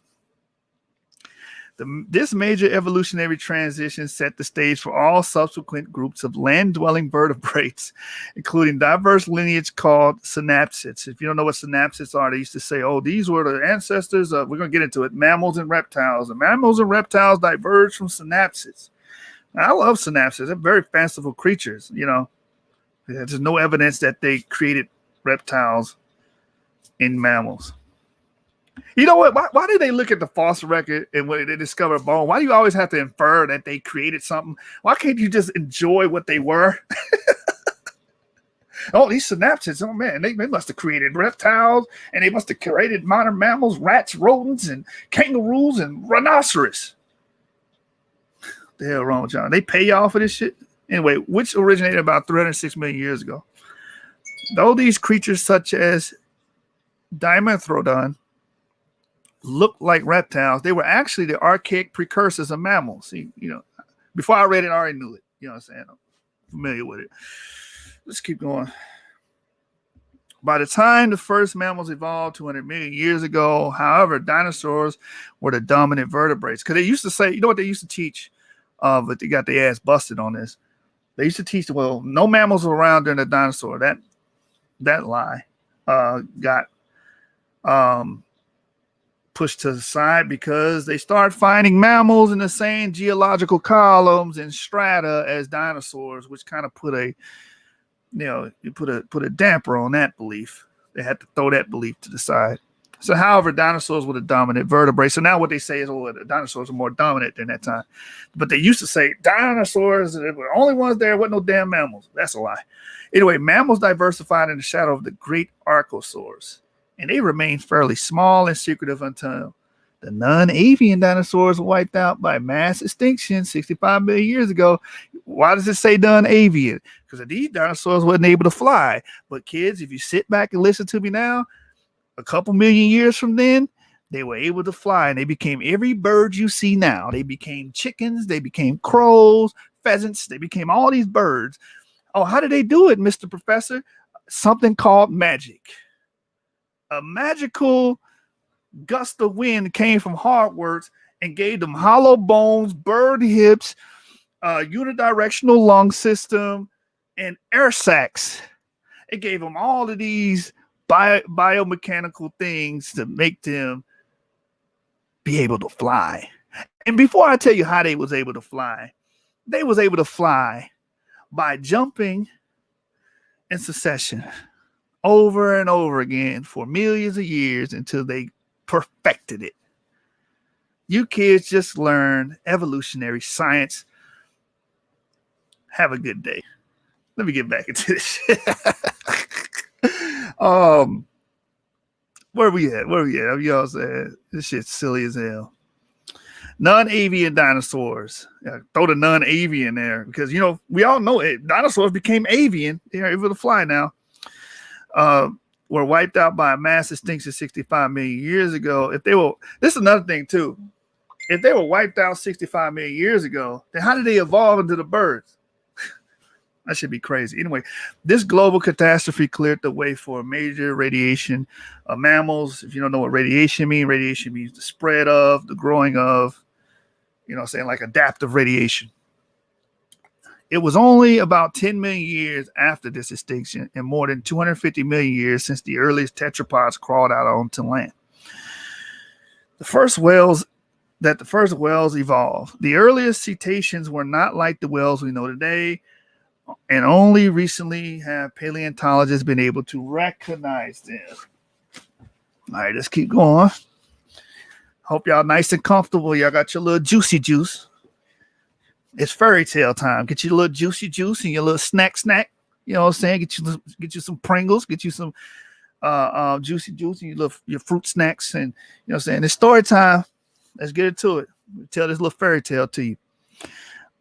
This major evolutionary transition set the stage for all subsequent groups of land-dwelling vertebrates, including diverse lineage called synapsids. If you don't know what synapsids are, they used to say, these were the ancestors of, we're going to get into it, mammals and reptiles. And mammals and reptiles diverged from synapsids. Now, I love synapsids. They're very fanciful creatures, There's no evidence that they created reptiles in mammals. You know what? Why do they look at the fossil record and when they discover a bone? Why do you always have to infer that they created something? Why can't you just enjoy what they were? These synapsids, man, they must have created reptiles and they must have created modern mammals, rats, rodents, and kangaroos and rhinoceros. What the hell wrong with y'all? They pay y'all for this shit? Anyway, which originated about 306 million years ago. Though these creatures such as Dimetrodon look like reptiles, they were actually the archaic precursors of mammals. See, before I read it, I already knew it. You know what I'm saying? I'm familiar with it. Let's keep going. By the time the first mammals evolved 200 million years ago, however, dinosaurs were the dominant vertebrates. Because they used to say, you know what they used to teach? But they got their ass busted on this. They used to teach, no mammals were around during the dinosaur. That lie got pushed to the side because they start finding mammals in the same geological columns and strata as dinosaurs, which kind of put a damper on that belief. They had to throw that belief to the side. So, however, dinosaurs were the dominant vertebrates. So now what they say is, the dinosaurs are more dominant than that time. But they used to say dinosaurs were the only ones there, wasn't no damn mammals. That's a lie. Anyway, mammals diversified in the shadow of the great archosaurs, and they remained fairly small and secretive until the non-avian dinosaurs were wiped out by mass extinction 65 million years ago. Why does it say non-avian? Because these dinosaurs wasn't able to fly. But kids, if you sit back and listen to me now, a couple million years from then, they were able to fly, and they became every bird you see now. They became chickens, they became crows, pheasants, they became all these birds. How did they do it, Mr. Professor? Something called magic. A magical gust of wind came from Hogwarts and gave them hollow bones, bird hips, unidirectional lung system, and air sacs. It gave them all of these biomechanical things to make them be able to fly. And before I tell you how they was able to fly by jumping in succession over and over again for millions of years until they perfected it. You kids just learned evolutionary science. Have a good day. Let me get back into this shit. Where we at? Y'all said this shit's silly as hell. Non-avian dinosaurs. Throw the non-avian there because we all know it. Dinosaurs became avian. They're able to fly now. Were wiped out by a mass extinction 65 million years ago. This is another thing too. If they were wiped out 65 million years ago, then how did they evolve into the birds? That should be crazy. Anyway, this global catastrophe cleared the way for major radiation of mammals. If you don't know what radiation means the spread of, the growing of, like adaptive radiation. It was only about 10 million years after this extinction and more than 250 million years since the earliest tetrapods crawled out onto land. The first whales evolved. The earliest cetaceans were not like the whales we know today, and only recently have paleontologists been able to recognize them. All right, let's keep going. Hope y'all nice and comfortable. Y'all got your little juicy juice. It's fairy tale time. Get your little juicy juice and your little snack. You know what I'm saying? Get you some Pringles. Get you some juicy juice and your fruit snacks. And you know what I'm saying? It's story time. Let's get into it. Tell this little fairy tale to you.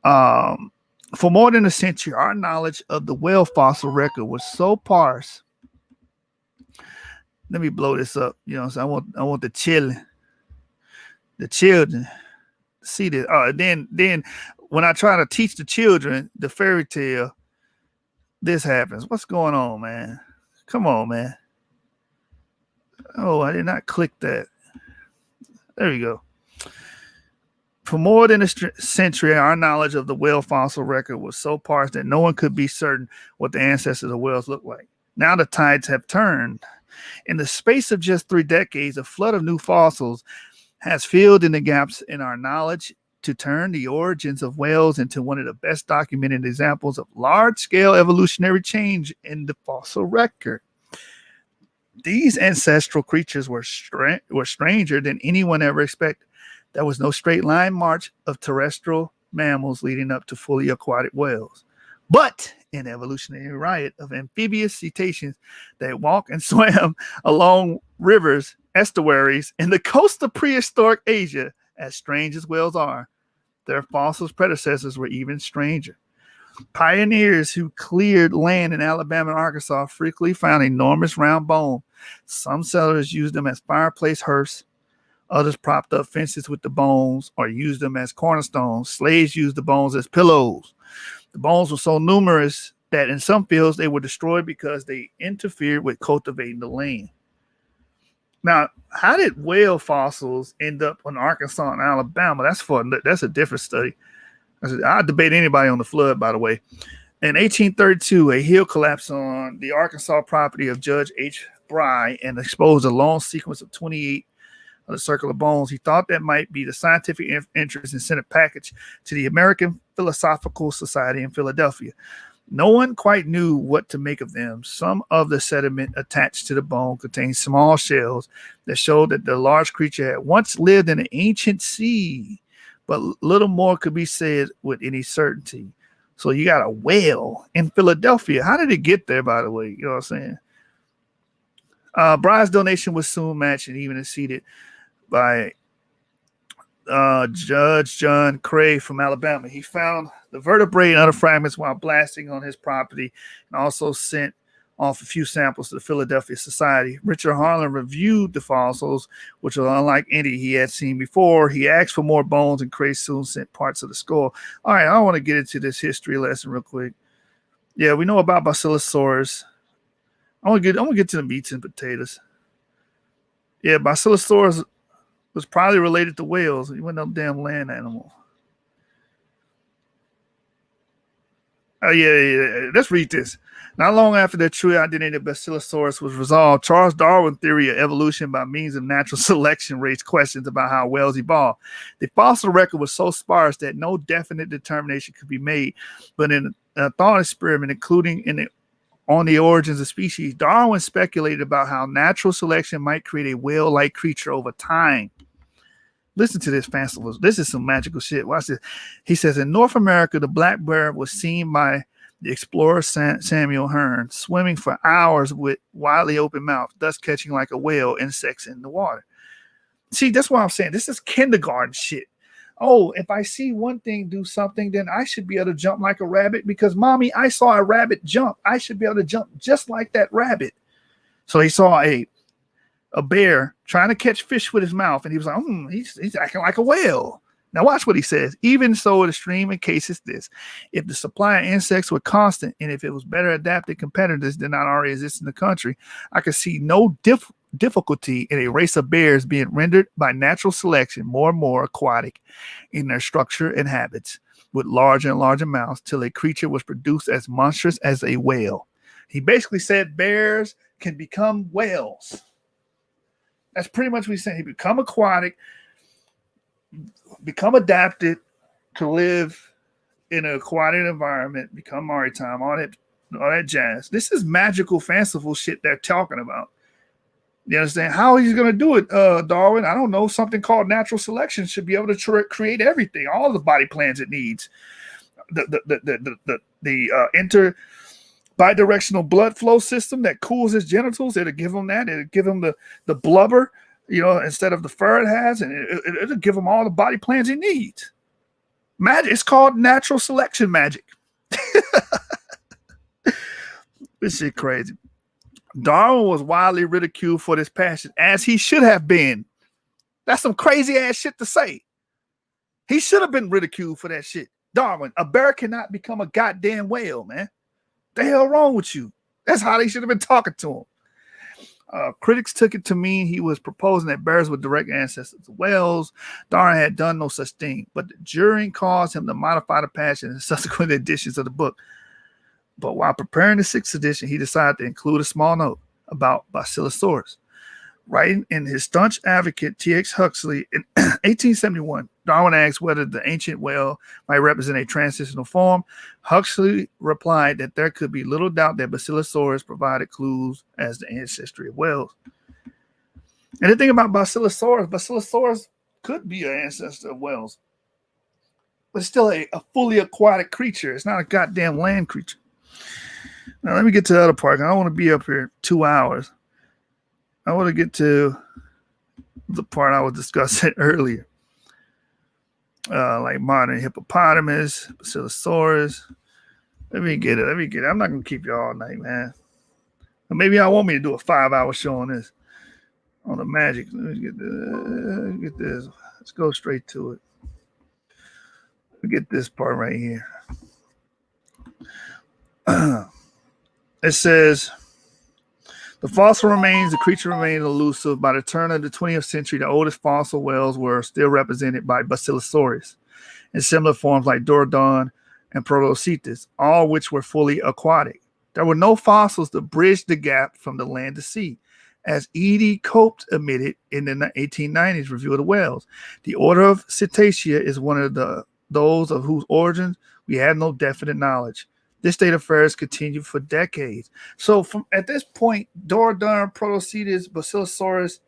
For more than a century, our knowledge of the whale fossil record was so sparse. Let me blow this up. You know, so I want the children to see this. Then when I try to teach the children the fairy tale, this happens. What's going on, man? Come on, man. Oh, I did not click that. There we go. For more than a century, our knowledge of the whale fossil record was so sparse that no one could be certain what the ancestors of whales looked like. Now the tides have turned. In the space of just 3 decades, a flood of new fossils has filled in the gaps in our knowledge to turn the origins of whales into one of the best documented examples of large-scale evolutionary change in the fossil record. These ancestral creatures were stranger than anyone ever expected. There was no straight line march of terrestrial mammals leading up to fully aquatic whales, but an evolutionary riot of amphibious cetaceans that walk and swam along rivers, estuaries, and the coast of prehistoric Asia. As strange as whales are, their fossils predecessors were even stranger. Pioneers who cleared land in Alabama and Arkansas frequently found enormous round bones. Some settlers used them as fireplace hearths. Others propped up fences with the bones or used them as cornerstones. Slaves used the bones as pillows. The bones were so numerous that in some fields they were destroyed because they interfered with cultivating the land. Now, how did whale fossils end up in Arkansas and Alabama? That's a different study. I debate anybody on the flood, by the way. In 1832, a hill collapsed on the Arkansas property of Judge H. Bry and exposed a long sequence of 28 of the circular bones. He thought that might be the scientific interest and sent a package to the American Philosophical Society in Philadelphia. No one quite knew what to make of them. Some of the sediment attached to the bone contained small shells that showed that the large creature had once lived in an ancient sea, but little more could be said with any certainty. So you got a whale in Philadelphia. How did it get there, by the way? You know what I'm saying? Bry's donation was soon matched and even exceeded by Judge John Cray from Alabama. He found the vertebrae and other fragments while blasting on his property and also sent off a few samples to the Philadelphia Society. Richard Harlan reviewed the fossils, which were unlike any he had seen before. He asked for more bones, and Cray soon sent parts of the skull. All right, I want to get into this history lesson real quick. Yeah, we know about Basilosaurus. I'm gonna get to the meats and potatoes. Yeah, Basilosaurus was probably related to whales. He wasn't no damn land animal. Oh, yeah. Let's read this. Not long after the true identity of Basilosaurus was resolved, Charles Darwin's theory of evolution by means of natural selection raised questions about how whales evolved. The fossil record was so sparse that no definite determination could be made. But in a thought experiment, including on the origins of species, Darwin speculated about how natural selection might create a whale-like creature over time. Listen to this, fanciful. This is some magical shit. Watch this. He says, in North America, the black bear was seen by the explorer Samuel Hearn swimming for hours with widely open mouth, thus catching like a whale insects in the water. See, that's what I'm saying. This is kindergarten shit. Oh, if I see one thing do something, then I should be able to jump like a rabbit because, mommy, I saw a rabbit jump. I should be able to jump just like that rabbit. So he saw a bear trying to catch fish with his mouth, and he was like, he's acting like a whale. Now watch what he says. Even so, the extreme in case is this: if the supply of insects were constant, and if it was better adapted competitors than not already exist in the country, I could see no difficulty in a race of bears being rendered by natural selection more and more aquatic in their structure and habits, with larger and larger mouths, till a creature was produced as monstrous as a whale. He basically said bears can become whales. That's pretty much what he's saying. He become aquatic, become adapted to live in an aquatic environment, become maritime, all that jazz. This is magical, fanciful shit they're talking about. You understand? How he's going to do it, Darwin? I don't know. Something called natural selection should be able to create everything, all the body plans it needs. The bidirectional blood flow system that cools his genitals, it'll give him that. It'll give him the blubber, instead of the fur it has, and it'll give him all the body plans he needs. Magic. It's called natural selection magic. This shit crazy. Darwin was widely ridiculed for this passion, as he should have been. That's some crazy ass shit to say. He should have been ridiculed for that shit. Darwin, a bear cannot become a goddamn whale, man. The hell wrong with you? That's how they should have been talking to him. Critics took it to mean he was proposing that bears were direct ancestors of whales. Darwin had done no such thing, but the jury caused him to modify the passion in subsequent editions of the book. But while preparing the 6th edition, he decided to include a small note about Basilosaurus. Writing in his staunch advocate, T.X. Huxley, in 1871, Darwin asked whether the ancient whale might represent a transitional form. Huxley replied that there could be little doubt that Basilosaurus provided clues as the ancestry of whales. And the thing about Basilosaurus could be an ancestor of whales. But it's still a fully aquatic creature. It's not a goddamn land creature. Now, let me get to the other part. I don't want to be up here 2 hours. I want to get to the part I was discussing earlier. Like modern hippopotamus, Basilosaurus. Let me get it. I'm not going to keep you all night, man. Or maybe y'all want me to do a 5-hour show on this. On the magic. Let me get this. Let's go straight to it. Let me get this part right here. It says, the fossil remains, the creature remained elusive. By the turn of the 20th century, the oldest fossil whales were still represented by Basilosaurus in similar forms like Dorodon and Protocetus, all which were fully aquatic. There were no fossils to bridge the gap from the land to sea, as E.D. Cope admitted in the 1890s review of the whales. The order of Cetacea is one of those of whose origins we have no definite knowledge. This state of affairs continued for decades. So from at this point, Dorodon, Protocetus, Basilosaurus,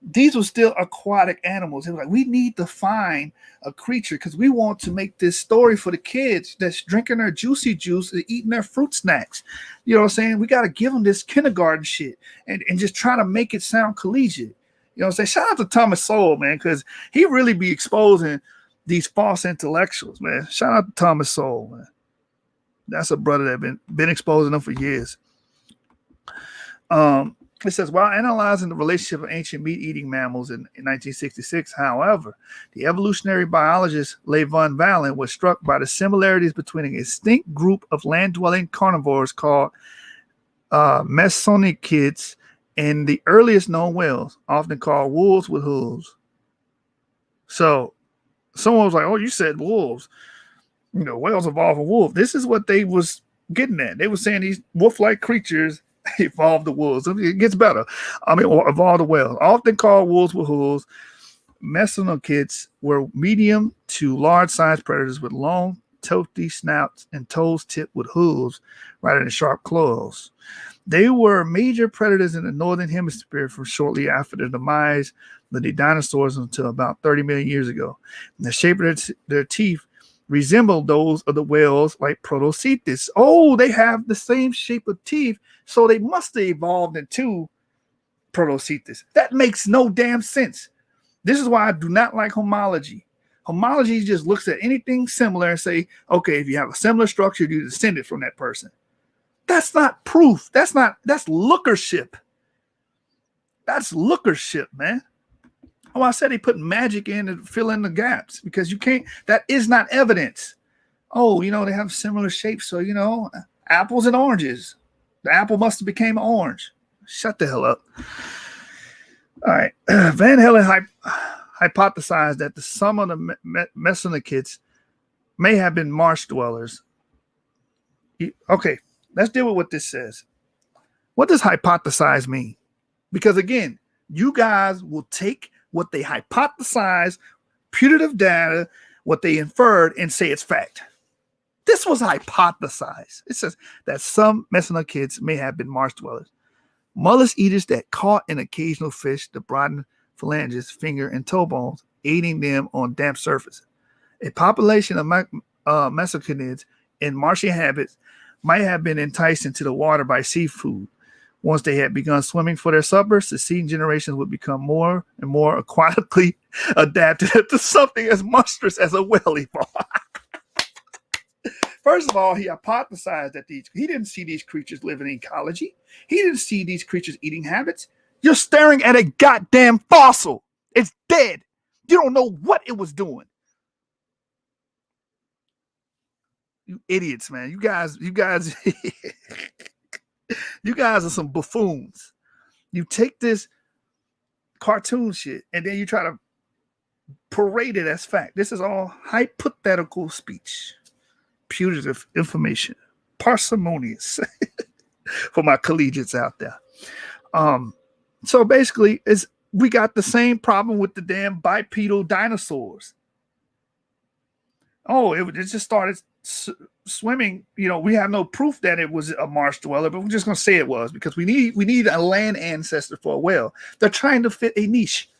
these were still aquatic animals. They were like, we need to find a creature because we want to make this story for the kids that's drinking their juicy juice and eating their fruit snacks. You know what I'm saying? We got to give them this kindergarten shit and just try to make it sound collegiate. You know what I'm saying? Shout out to Thomas Sowell, man, because he really be exposing these false intellectuals, man. Shout out to Thomas Sowell, man. That's a brother that been exposing them for years. It says, while analyzing the relationship of ancient meat-eating mammals in 1966, however, the evolutionary biologist Leigh Van Valen was struck by the similarities between an extinct group of land-dwelling carnivores called Mesonychids and the earliest known whales, often called wolves with hooves. So someone was like, oh, you said wolves. Whales evolved from wolves. This is what they was getting at. They were saying these wolf-like creatures evolved the wolves. It gets better. Evolved the whales. Often called wolves with hooves, Mesonychids were medium to large-sized predators with long, toothy snouts and toes tipped with hooves rather than sharp claws. They were major predators in the northern hemisphere from shortly after the demise of the dinosaurs until about 30 million years ago. And the shape of their teeth resembled those of the whales like Protocetus. Oh, they have the same shape of teeth, so they must have evolved into Protocetus. That makes no damn sense. This is why I do not like homology. Homology just looks at anything similar and say, okay, if you have a similar structure, you descended from that person. That's not proof. That's lookership. That's lookership, man. Oh, I said he put magic in to fill in the gaps because you can't, that is not evidence. Oh, they have similar shapes. So, apples and oranges. The apple must have became orange. Shut the hell up. All right. Van Halen hypothesized that some of the Messenikids may have been marsh dwellers. Okay, let's deal with what this says. What does hypothesize mean? Because again, you guys will take what they hypothesize, putative data, what they inferred, and say it's fact. This was hypothesized. It says that some Messenikids may have been marsh dwellers. Mollusk eaters that caught an occasional fish to broaden phalanges, finger, and toe bones, aiding them on damp surfaces. A population of Mesoconids in marshy habits might have been enticed into the water by seafood. Once they had begun swimming for their suppers, the succeeding generations would become more and more aquatically adapted to something as monstrous as a whale ball. First of all, he hypothesized that he didn't see these creatures living in ecology. He didn't see these creatures eating habits. You're staring at a goddamn fossil. It's dead. You don't know what it was doing. You idiots, man. You guys, you guys are some buffoons. You take this cartoon shit and then you try to parade it as fact. This is all hypothetical speech. Putative information, parsimonious for my collegiates out there. So basically, we got the same problem with the damn bipedal dinosaurs. Oh, it just started swimming. You know, we have no proof that it was a marsh dweller, but we're just gonna say it was because we need a land ancestor for a whale. They're trying to fit a niche.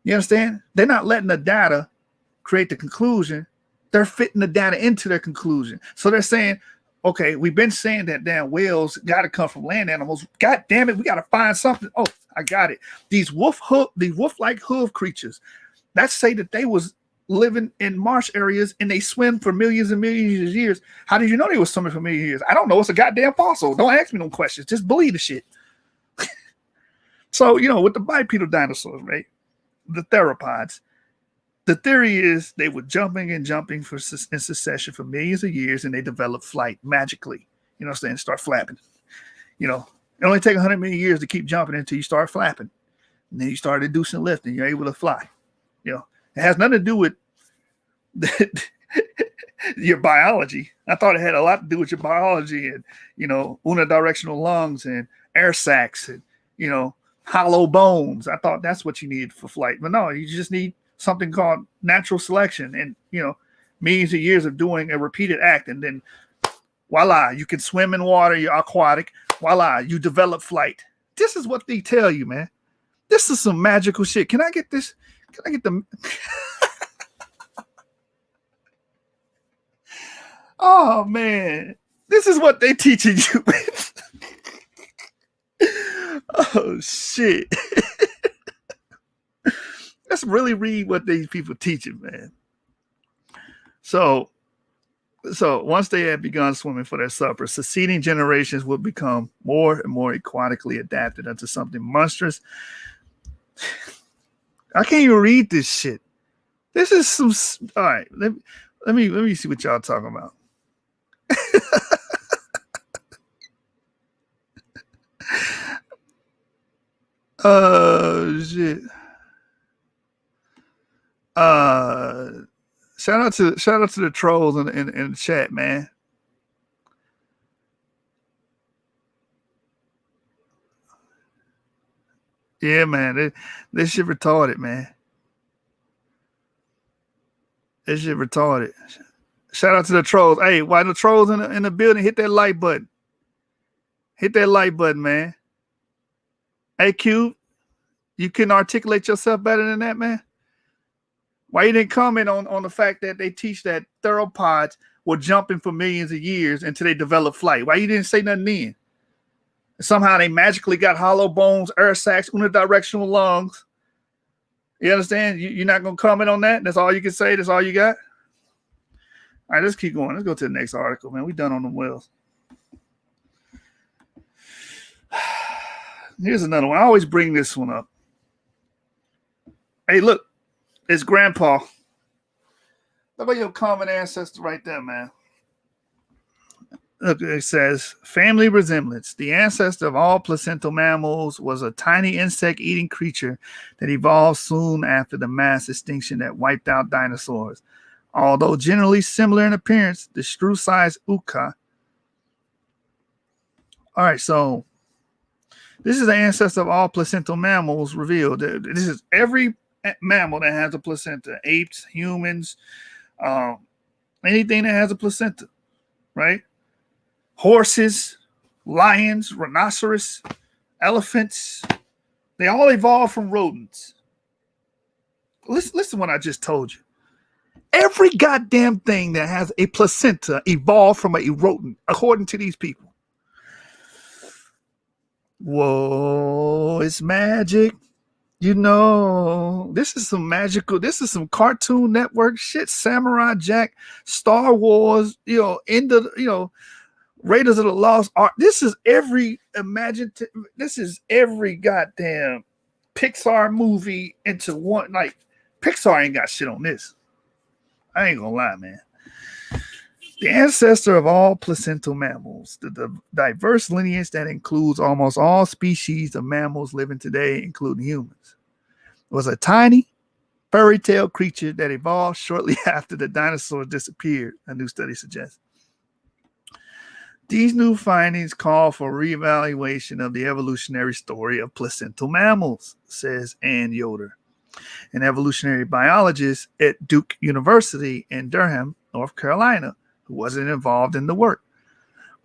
You understand? They're not letting the data create the conclusion. They're fitting the data into their conclusion. So they're saying, okay, we've been saying that damn whales got to come from land animals. God damn it, we got to find something. Oh, I got it. These wolf-like hoof creatures, let's say that they was living in marsh areas and they swim for millions and millions of years. How did you know they was swimming for millions of years? I don't know. It's a goddamn fossil. Don't ask me no questions. Just believe the shit. So, you know, with the bipedal dinosaurs, right? The theropods, the theory is they were jumping in succession for millions of years, and they developed flight magically. You know what I'm saying? Start flapping. You know, it only takes 100 million years to keep jumping until you start flapping. And then you start inducing lift, and you're able to fly. You know, it has nothing to do with your biology. I thought it had a lot to do with your biology and, you know, unidirectional lungs and air sacs and, you know, hollow bones. I thought that's what you need for flight. But no, you just need something called natural selection and, you know, millions of years of doing a repeated act. And then voila, you can swim in water. You're aquatic. Voila, you develop flight. This is what they tell you, man. This is some magical shit. Can I get this? Can I get the... Oh, man. This is what they teaching you. Oh, shit. Let's really read what these people teaching, man. So once they had begun swimming for their supper, succeeding generations would become more and more aquatically adapted unto something monstrous. I can't even read this shit. This is some... All right, let me see what y'all talking about. Shit. Shout out to the trolls in the chat, man. Yeah, man. This shit retarded, man. This shit retarded. Shout out to the trolls. Hey, why the trolls in the building? Hit that like button. Hit that like button, man. Hey, Q, you can articulate yourself better than that, man. Why you didn't comment on the fact that they teach that theropods were jumping for millions of years until they developed flight? Why you didn't say nothing then? Somehow they magically got hollow bones, air sacs, unidirectional lungs. You understand? You're not going to comment on that? That's all you can say? That's all you got? All right, let's keep going. Let's go to the next article, man. We done on the whales. Here's another one. I always bring this one up. Hey, look. It's Grandpa. Look at your common ancestor right there, man. it says family resemblance. The ancestor of all placental mammals was a tiny insect-eating creature that evolved soon after the mass extinction that wiped out dinosaurs. Although generally similar in appearance, the shrew-sized uka. All right, so this is the ancestor of all placental mammals revealed. This is every mammal that has a placenta: apes, humans, anything that has a placenta, right? Horses, lions, rhinoceros, elephants, they all evolved from rodents. Listen to what I just told you. Every goddamn thing that has a placenta evolved from a rodent, according to these people. Whoa, it's magic. You know, this is some magical, this is some Cartoon Network shit. Samurai Jack, Star Wars, Raiders of the Lost Ark. This is every imaginative, this is every goddamn Pixar movie into one. Like, Pixar ain't got shit on this. I ain't gonna lie, man. The ancestor of all placental mammals, the diverse lineage that includes almost all species of mammals living today, including humans, was a tiny fairy tale creature that evolved shortly after the dinosaurs disappeared, a new study suggests. These new findings call for reevaluation of the evolutionary story of placental mammals, says Ann Yoder, an evolutionary biologist at Duke University in Durham, North Carolina, who wasn't involved in the work.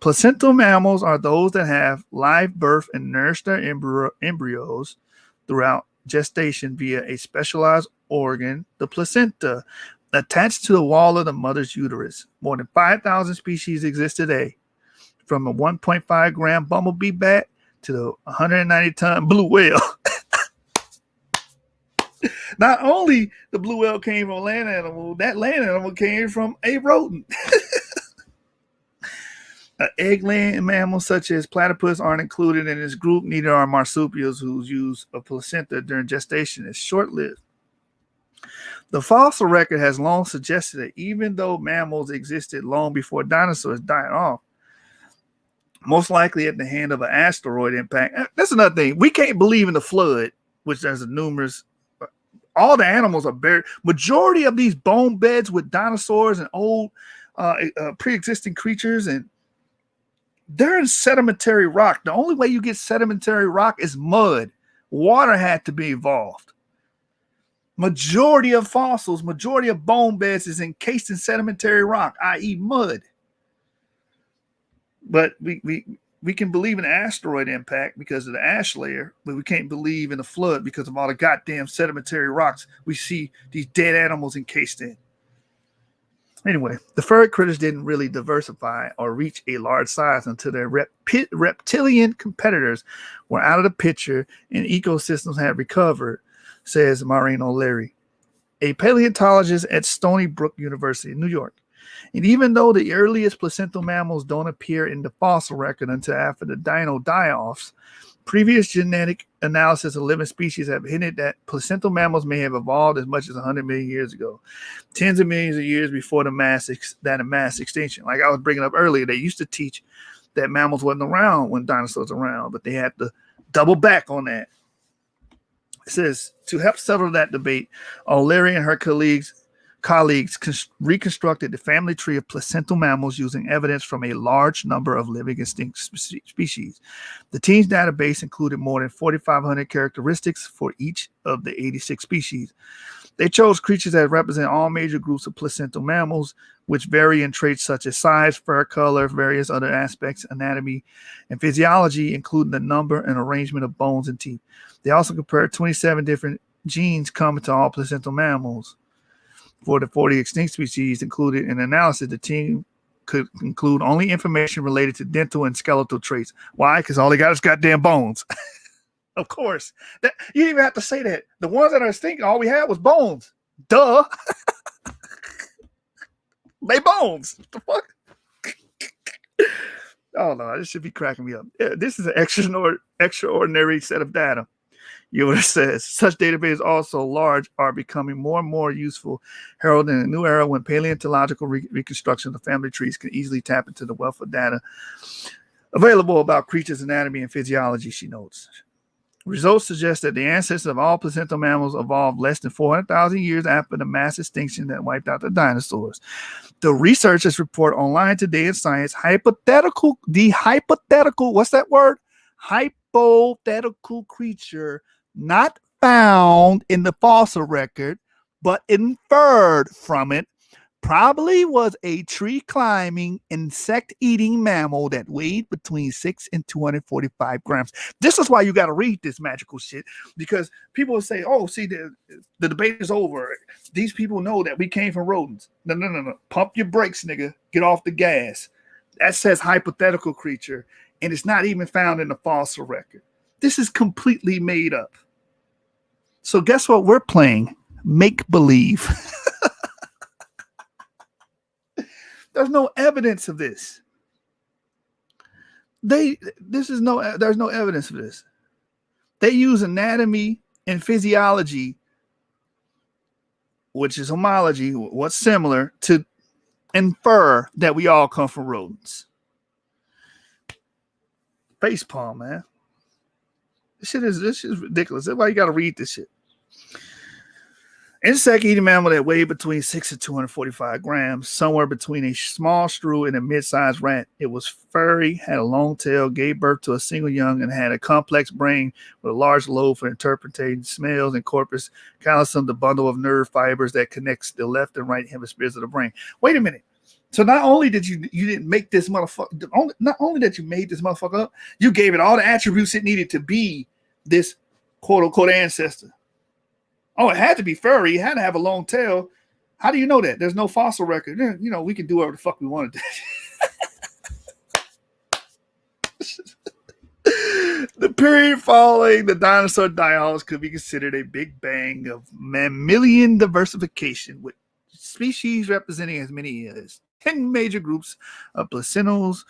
Placental mammals are those that have live birth and nourish their embryos throughout gestation via a specialized organ, the placenta, attached to the wall of the mother's uterus. More than 5,000 species exist today, from a 1.5 gram bumblebee bat to the 190-ton blue whale. Not only the blue whale came from a land animal, that land animal came from a rodent. Egg-laying mammals such as platypus aren't included in this group. Neither are marsupials, whose use of placenta during gestation is short-lived. The fossil record has long suggested that even though mammals existed long before dinosaurs died off, most likely at the hand of an asteroid impact. That's another thing. We can't believe in the flood, which there's numerous. All the animals are buried. Majority of these bone beds with dinosaurs and old pre-existing creatures, and they're in sedimentary rock. The only way you get sedimentary rock is mud. Water had to be involved. Majority of fossils, majority of bone beds is encased in sedimentary rock, i.e. mud. But we can believe in asteroid impact because of the ash layer, but we can't believe in the flood because of all the goddamn sedimentary rocks we see these dead animals encased in. Anyway, the furry critters didn't really diversify or reach a large size until their reptilian competitors were out of the picture and ecosystems had recovered, says Maureen O'Leary, a paleontologist at Stony Brook University in New York. And even though the earliest placental mammals don't appear in the fossil record until after the dino die-offs, previous genetic analysis of living species have hinted that placental mammals may have evolved as much as 100 million years ago, tens of millions of years before the mass extinction. Like I was bringing up earlier, they used to teach that mammals wasn't around when dinosaurs were around, but they had to double back on that. It says, to help settle that debate, O'Leary and her colleagues reconstructed the family tree of placental mammals using evidence from a large number of living extinct species. The team's database included more than 4,500 characteristics for each of the 86 species. They chose creatures that represent all major groups of placental mammals, which vary in traits such as size, fur color, various other aspects, anatomy, and physiology, including the number and arrangement of bones and teeth. They also compared 27 different genes common to all placental mammals. For the 40 extinct species included in the analysis, the team could include only information related to dental and skeletal traits. Why? Because all they got is goddamn bones. Of course. You didn't even have to say that. The ones that are extinct, all we had was bones. Duh. They bones. What the fuck? Oh, no. This should be cracking me up. Yeah, this is an extraordinary set of data. Yoda says such databases, also large, are becoming more and more useful, heralding a new era when paleontological reconstruction of family trees can easily tap into the wealth of data available about creatures' anatomy and physiology, she notes. Results suggest that the ancestors of all placental mammals evolved less than 400,000 years after the mass extinction that wiped out the dinosaurs. The researchers report online today in Science the hypothetical, what's that word? Hypothetical creature not found in the fossil record, but inferred from it, probably was a tree climbing, insect eating mammal that weighed between 6 and 245 grams. This is why you got to read this magical shit, because people will say, oh, see, the debate is over. These people know that we came from rodents. No. Pump your brakes, nigga. Get off the gas. That says hypothetical creature, and it's not even found in the fossil record. This is completely made up. So guess what we're playing? Make believe. There's no evidence of this. There's no evidence of this. They use anatomy and physiology, which is homology, what's similar, to infer that we all come from rodents. Facepalm, man. This shit is ridiculous. That's why you got to read this shit. Insect eating mammal that weighed between 6 and 245 grams, somewhere between a small shrew and a mid-sized rat. It was furry, had a long tail, gave birth to a single young, and had a complex brain with a large lobe for interpreting smells and corpus callosum, the bundle of nerve fibers that connects the left and right hemispheres of the brain. Wait a minute. So not only did you didn't make this motherfucker, not only that you made this motherfucker up, you gave it all the attributes it needed to be this quote-unquote ancestor. Oh, it had to be furry. It had to have a long tail. How do you know that? There's no fossil record. You know, we can do whatever the fuck we wanted to. The period following the dinosaur die-offs could be considered a big bang of mammalian diversification, with species representing as many as 10 major groups of placentals,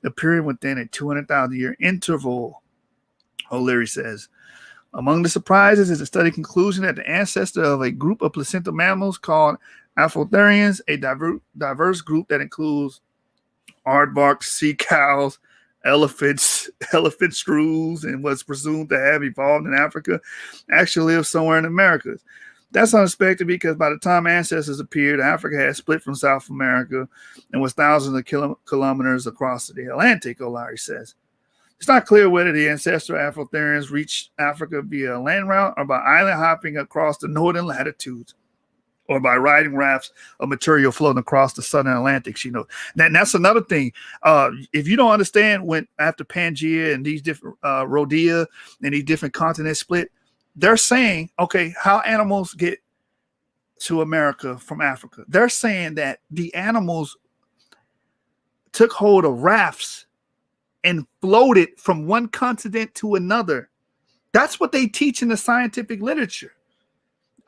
appearing within a 200,000-year interval, O'Leary says. Among the surprises is the study conclusion that the ancestor of a group of placental mammals called Apotherians, a diverse group that includes aardvarks, sea cows, elephants, elephant shrews, and was presumed to have evolved in Africa, actually lived somewhere in the Americas. That's unexpected because by the time ancestors appeared, Africa had split from South America and was thousands of kilometers across the Atlantic, O'Leary says. It's not clear whether the ancestral Afrotherians reached Africa via land route or by island hopping across the northern latitudes, or by riding rafts of material floating across the southern Atlantic. You know, that's another thing. If you don't understand, when after Pangea and these different Rhodea and these different continents split, they're saying, okay, how animals get to America from Africa? They're saying that the animals took hold of rafts and floated from one continent to another. That's what they teach in the scientific literature.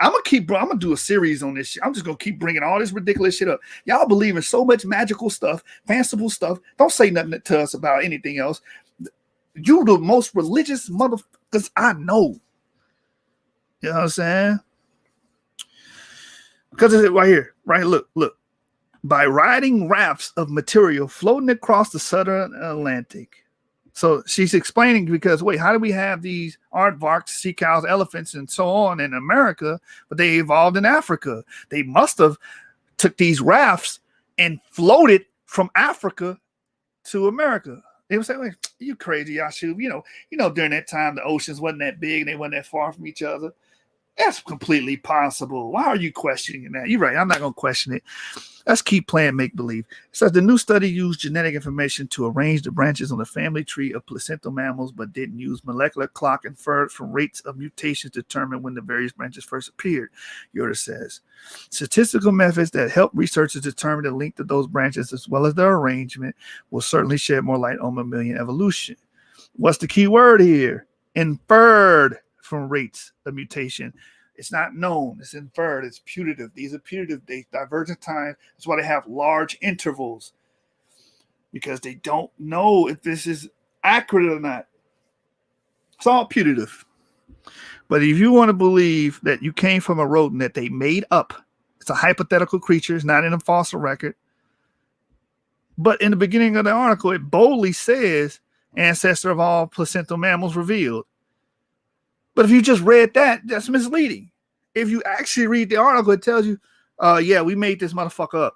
I'm gonna do a series on this shit. I'm just gonna keep bringing all this ridiculous shit up. Y'all believe in so much magical stuff, fanciful stuff. Don't say nothing to us about anything else. You the most religious motherfuckers I know. You know what I'm saying? Because it's right here, right? Look. By riding rafts of material floating across the southern Atlantic. So she's explaining, because wait, how do we have these aardvarks, sea cows, elephants, and so on in America, but they evolved in Africa? They must have took these rafts and floated from Africa to America. They would say, "Wait, you crazy, Yashu? You know, during that time the oceans wasn't that big and they wasn't that far from each other. That's completely possible. Why are you questioning that?" You're right. I'm not going to question it. Let's keep playing make-believe. It says the new study used genetic information to arrange the branches on the family tree of placental mammals, but didn't use molecular clock inferred from rates of mutations to determine when the various branches first appeared, Yoder says. Statistical methods that help researchers determine the length of those branches as well as their arrangement will certainly shed more light on mammalian evolution. What's the key word here? Inferred from rates of mutation. It's not known. It's inferred. It's putative. These are putative. They diverge in time. That's why they have large intervals, because they don't know if this is accurate or not. It's all putative. But if you want to believe that you came from a rodent that they made up, it's a hypothetical creature, it's not in a fossil record. But in the beginning of the article, it boldly says ancestor of all placental mammals revealed. But if you just read that, that's misleading. If you actually read the article, it tells you, yeah, we made this motherfucker up.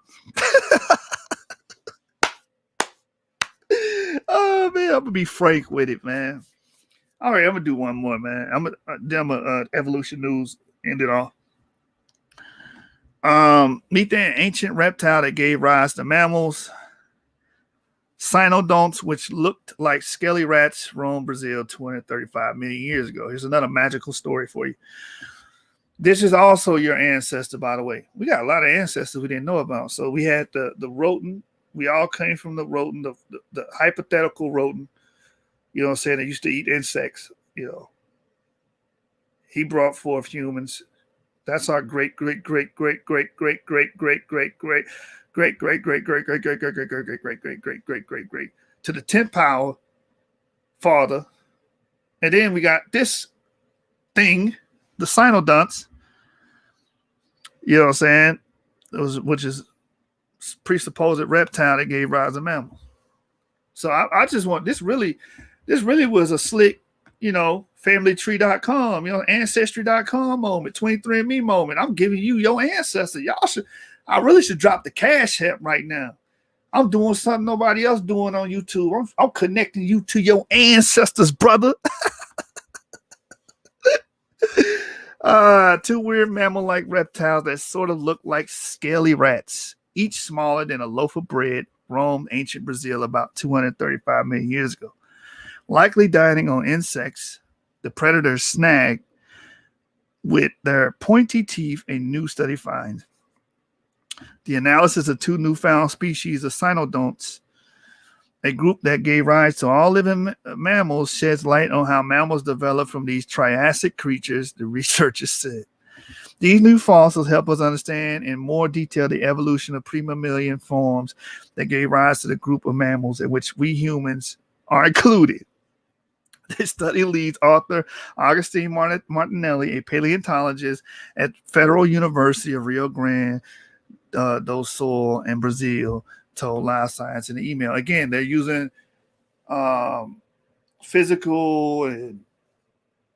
Oh, man, I'm going to be frank with it, man. All right, I'm going to do one more, man. I'm going to evolution news, end it off. Meet the ancient reptile that gave rise to mammals. Cynodonts, which looked like scaly rats, roamed Brazil 235 million years ago. Here's another magical story for you. This is also your ancestor, by the way. We got a lot of ancestors we didn't know about. So we had the rodent. We all came from the rodent, the hypothetical rodent, you know what I'm saying, that used to eat insects, you know. He brought forth humans. That's our great to the 10th power father. And then we got this thing, the cynodonts, you know what I'm saying, which is presupposed reptile that gave rise to mammals. So I just want this really was a slick, you know, familytree.com, you know, ancestry.com moment, 23andMe moment. I'm giving you your ancestor. I really should drop the cash app right now. I'm doing something nobody else doing on YouTube. I'm connecting you to your ancestors, brother. Two weird mammal-like reptiles that sort of look like scaly rats, each smaller than a loaf of bread, roamed ancient Brazil about 235 million years ago. Likely dining on insects, the predators snagged with their pointy teeth, a new study finds. The analysis of two newfound species of cynodonts, a group that gave rise to all living mammals, sheds light on how mammals developed from these Triassic creatures, the researchers said. These new fossils help us understand in more detail the evolution of pre-mammalian forms that gave rise to the group of mammals in which we humans are included. This study leads author Augustine Martinelli, a paleontologist at Federal University of Rio Grande do Sul in Brazil, told Live Science in the email. Again, they're using physical and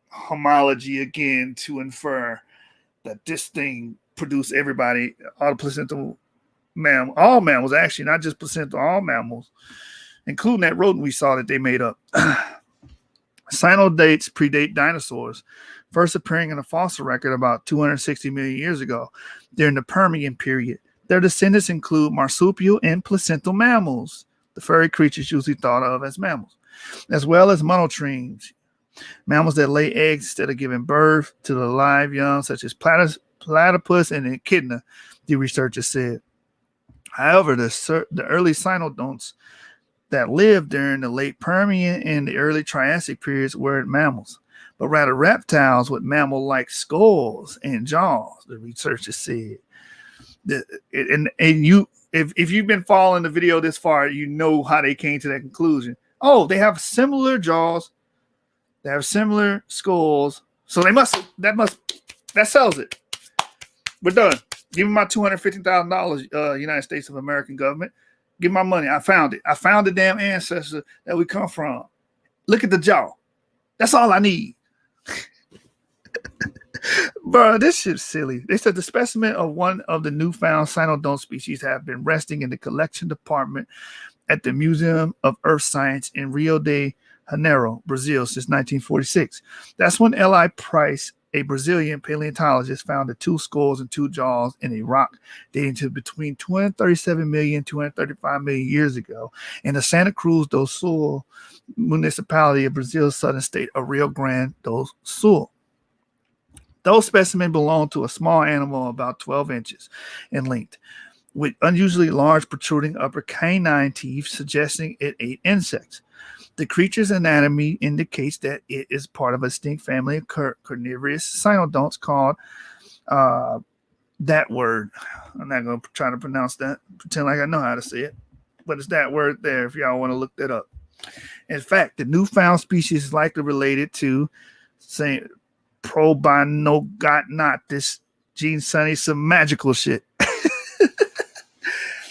homology again to infer that this thing produced everybody, all the placental mammals, all mammals actually, not just placental, all mammals, including that rodent we saw that they made up. Cynodonts predate dinosaurs, first appearing in a fossil record about 260 million years ago during the Permian period. Their descendants include marsupial and placental mammals, the furry creatures usually thought of as mammals, as well as monotremes, mammals that lay eggs instead of giving birth to the live young, such as platypus and echidna, the researchers said. However, the early cynodonts that lived during the late Permian and the early Triassic periods weren't mammals, but rather reptiles with mammal-like skulls and jaws, the researchers said. And you, if you've been following the video this far, you know how they came to that conclusion. Oh, they have similar jaws, they have similar skulls, so that sells it. We're done. Give me my $250,000, United States of American government. Give my money. I found it. I found the damn ancestor that we come from. Look at the jaw. That's all I need. Bro, this shit's silly. They said the specimen of one of the newfound cynodont species have been resting in the collection department at the Museum of Earth Science in Rio de Janeiro, Brazil, since 1946. That's when L.I. Price, a Brazilian paleontologist, found the two skulls and two jaws in a rock dating to between 237 million and 235 million years ago in the Santa Cruz do Sul municipality of Brazil's southern state of Rio Grande do Sul. Those specimens belong to a small animal about 12 inches in length, with unusually large protruding upper canine teeth, suggesting it ate insects. The creature's anatomy indicates that it is part of a distinct family of carnivorous cynodonts called that word. I'm not going to try to pronounce that, pretend like I know how to say it, but it's that word there if y'all want to look that up. In fact, the newfound species is likely related to Proboscis gene sunny, some magical shit.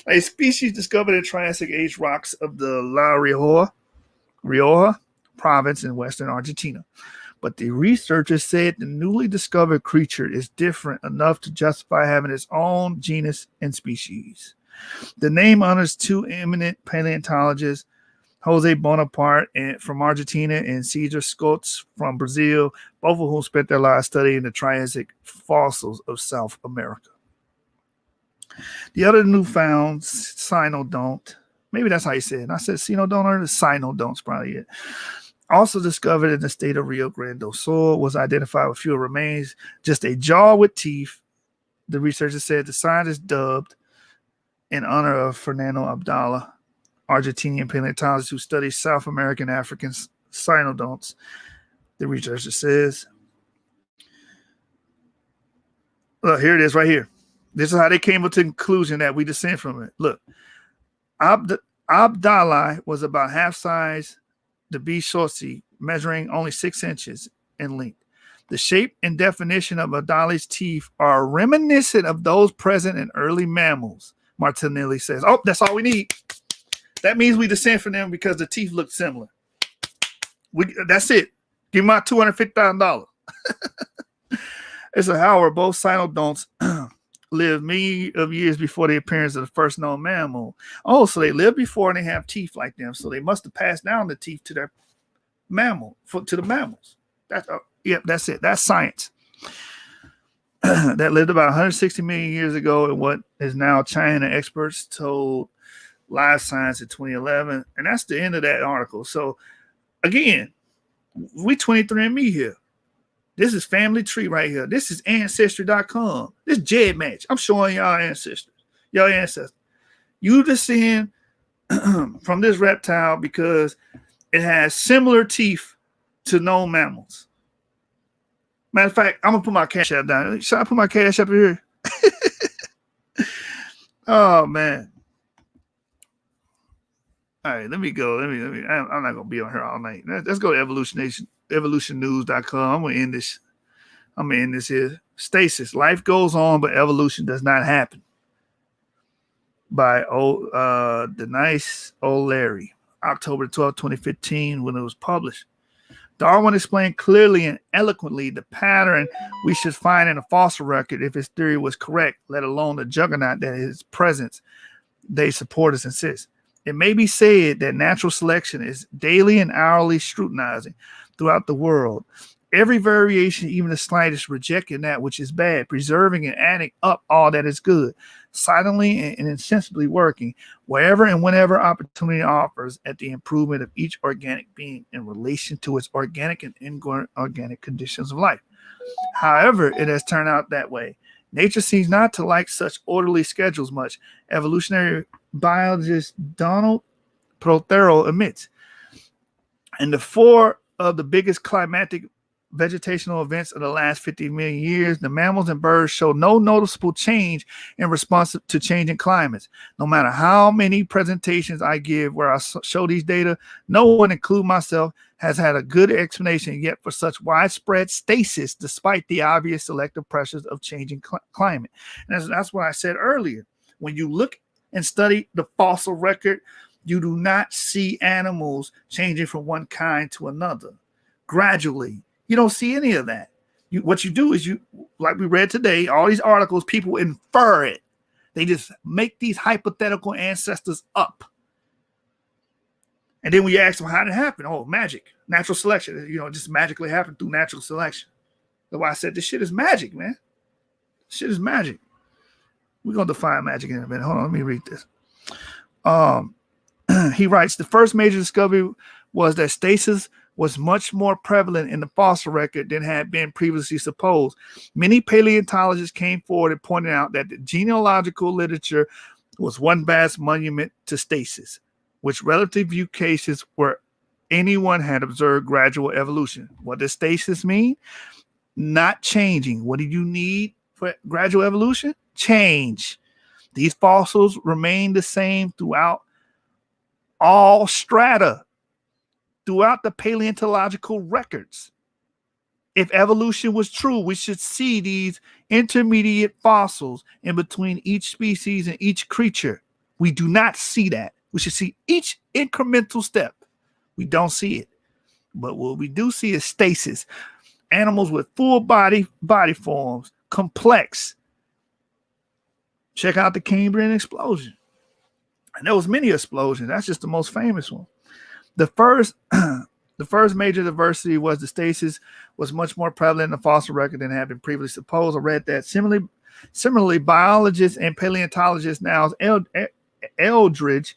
A species discovered in Triassic age rocks of the La Rioja province in western Argentina. But the researchers said the newly discovered creature is different enough to justify having its own genus and species. The name honors two eminent paleontologists, Jose Bonaparte from Argentina and Cesar Scots from Brazil, both of whom spent their lives studying the Triassic fossils of South America. The other newfound cynodont, maybe that's how you say it. I said cynodont or the cynodont's probably it. Also discovered in the state of Rio Grande do Sul, was identified with fewer remains, just a jaw with teeth. The researchers said the scientists dubbed in honor of Fernando Abdala, Argentinian paleontologist who studies South American African cynodonts. The researcher says, look, here it is right here. This is how they came to the conclusion that we descend from it. Look, Abdala was about half size the Bishosi, measuring only 6 inches in length. The shape and definition of Abdala's teeth are reminiscent of those present in early mammals, Martinelli says. Oh, that's all we need. That means we descend from them because the teeth look similar. That's it. Give me my $250,000. It's a Howard. Both cynodonts lived many of years before the appearance of the first known mammal. Oh, so they lived before and they have teeth like them. So they must have passed down the teeth to their mammal, to the mammals. That's it. That's science. That lived about 160 million years ago in what is now China. Experts told Live Science in 2011. And that's the end of that article. So again, we 23andMe here. This is Family Tree right here. This is Ancestry.com. This is GEDmatch. I'm showing y'all ancestors. Your ancestors. You descend from this reptile because it has similar teeth to known mammals. Matter of fact, I'm going to put my cash app down. Should I put my cash up here? Oh, man. All right, let me go. I'm not going to be on here all night. Let's go to evolutionnews.com. I'm going to end this here. Stasis. Life goes on, but evolution does not happen. By Denise O'Leary. October 12, 2015, when it was published. Darwin explained clearly and eloquently the pattern we should find in a fossil record if his theory was correct, let alone the juggernaut that his presence they supporters insist. It may be said that natural selection is daily and hourly scrutinizing throughout the world. Every variation, even the slightest, rejecting that which is bad, preserving and adding up all that is good, silently and insensibly working wherever and whenever opportunity offers at the improvement of each organic being in relation to its organic and inorganic conditions of life. However, it has turned out that way. Nature seems not to like such orderly schedules much. Evolutionary biologist Donald Prothero admits. And the four of the biggest climatic vegetational events of the last 50 million years, the mammals and birds show no noticeable change in response to changing climates. No matter how many presentations I give where I show these data, no one, including myself, has had a good explanation yet for such widespread stasis despite the obvious selective pressures of changing climate. And that's what I said earlier. When you look and study the fossil record, you do not see animals changing from one kind to another gradually. You don't see any of that. What you do is like we read today, all these articles, people infer it. They just make these hypothetical ancestors up. And then we ask them how did it happen? Oh, magic, natural selection. Just magically happened through natural selection. That's why I said this shit is magic, man. This shit is magic. We're going to define magic in a minute. Hold on, let me read this. He writes, the first major discovery was that stasis was much more prevalent in the fossil record than had been previously supposed. Many paleontologists came forward and pointed out that the genealogical literature was one vast monument to stasis, which relatively few cases where anyone had observed gradual evolution. What does stasis mean? Not changing. What do you need for gradual evolution? Change. These fossils remain the same throughout all strata, throughout the paleontological records. If evolution was true, we should see these intermediate fossils in between each species and each creature. We do not see that. We should see each incremental step. We don't see it. But what we do see is stasis. Animals with full body forms, complex. Check out the Cambrian explosion. And there was many explosions. That's just the most famous one. The first major diversity was the stasis was much more prevalent in the fossil record than had been previously supposed. I read that. Similarly, biologists and paleontologists now, Eldridge,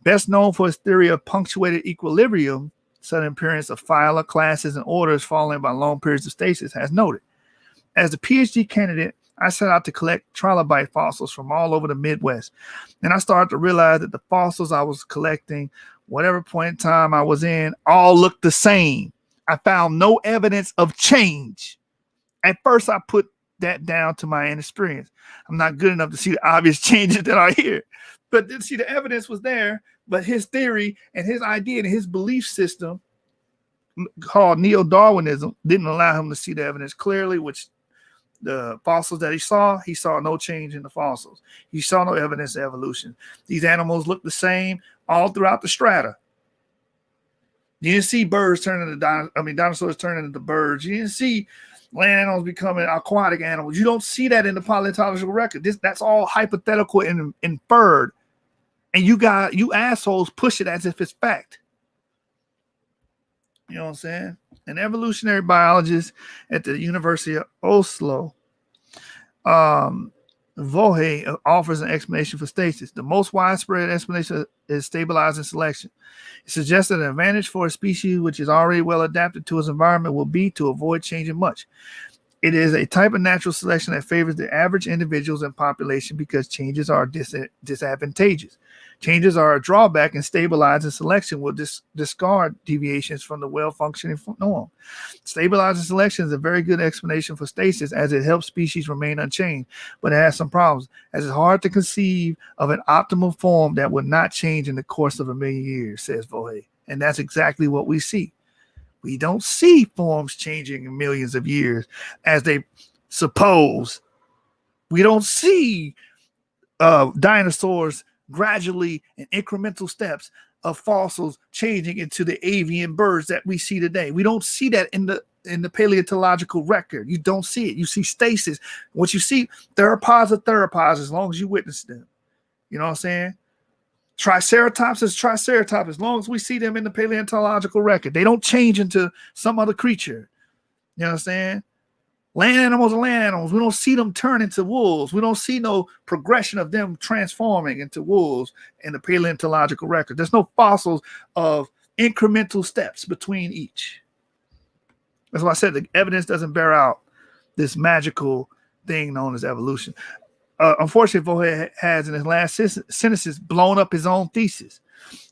best known for his theory of punctuated equilibrium, sudden appearance of phyla, classes, and orders following by long periods of stasis, has noted. As a PhD candidate, I set out to collect trilobite fossils from all over the Midwest. And I started to realize that the fossils I was collecting, whatever point in time I was in, all looked the same. I found no evidence of change. At first, I put that down to my inexperience. I'm not good enough to see the obvious changes that are here. But see, the evidence was there, but his theory and his idea and his belief system called neo-Darwinism didn't allow him to see the evidence clearly, which the fossils that he saw no change in the fossils. He saw no evidence of evolution. These animals look the same all throughout the strata. You didn't see birds turning into dinosaurs turning into birds. You didn't see land animals becoming aquatic animals. You don't see that in the paleontological record. That's all hypothetical and inferred. And you assholes push it as if it's fact. You know what I'm saying? An evolutionary biologist at the University of Oslo, Vohe, offers an explanation for stasis. The most widespread explanation is stabilizing selection. It suggests that an advantage for a species which is already well adapted to its environment will be to avoid changing much. It is a type of natural selection that favors the average individuals and population because changes are disadvantageous. Changes are a drawback, and stabilizing selection will discard deviations from the well-functioning norm. Stabilizing selection is a very good explanation for stasis as it helps species remain unchanged, but it has some problems, as it's hard to conceive of an optimal form that would not change in the course of a million years, says Vohe. And that's exactly what we see. We don't see forms changing in millions of years as they suppose. We don't see dinosaurs gradually in incremental steps of fossils changing into the avian birds that we see today. We don't see that in the paleontological record. You don't see it. You see stasis. What you see, theropods are theropods as long as you witness them. You know what I'm saying? Triceratops is Triceratops as long as we see them in the paleontological record. They don't change into some other creature. You know what I'm saying? Land animals are land animals. We don't see them turn into wolves. We don't see no progression of them transforming into wolves in the paleontological record. There's no fossils of incremental steps between each. That's why I said the evidence doesn't bear out this magical thing known as evolution. Unfortunately, Vohe has in his last sentences blown up his own thesis.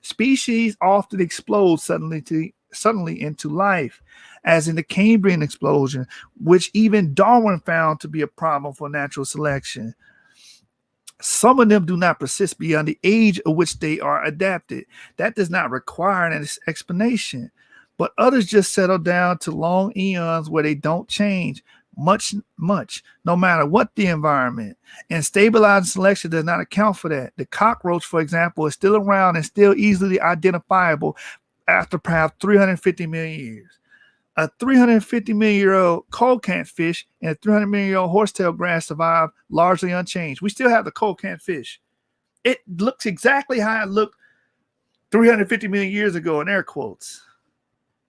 Species often explode suddenly into life, as in the Cambrian explosion, which even Darwin found to be a problem for natural selection. Some of them do not persist beyond the age of which they are adapted. That does not require an explanation. But others just settle down to long eons where they don't change much, no matter what the environment. And stabilizing selection does not account for that. The cockroach, for example, is still around and still easily identifiable after perhaps 350 million years. A 350 million-year-old coelacanth fish and a 300 million-year-old horsetail grass survived largely unchanged. We still have the coelacanth fish. It looks exactly how it looked 350 million years ago, in air quotes.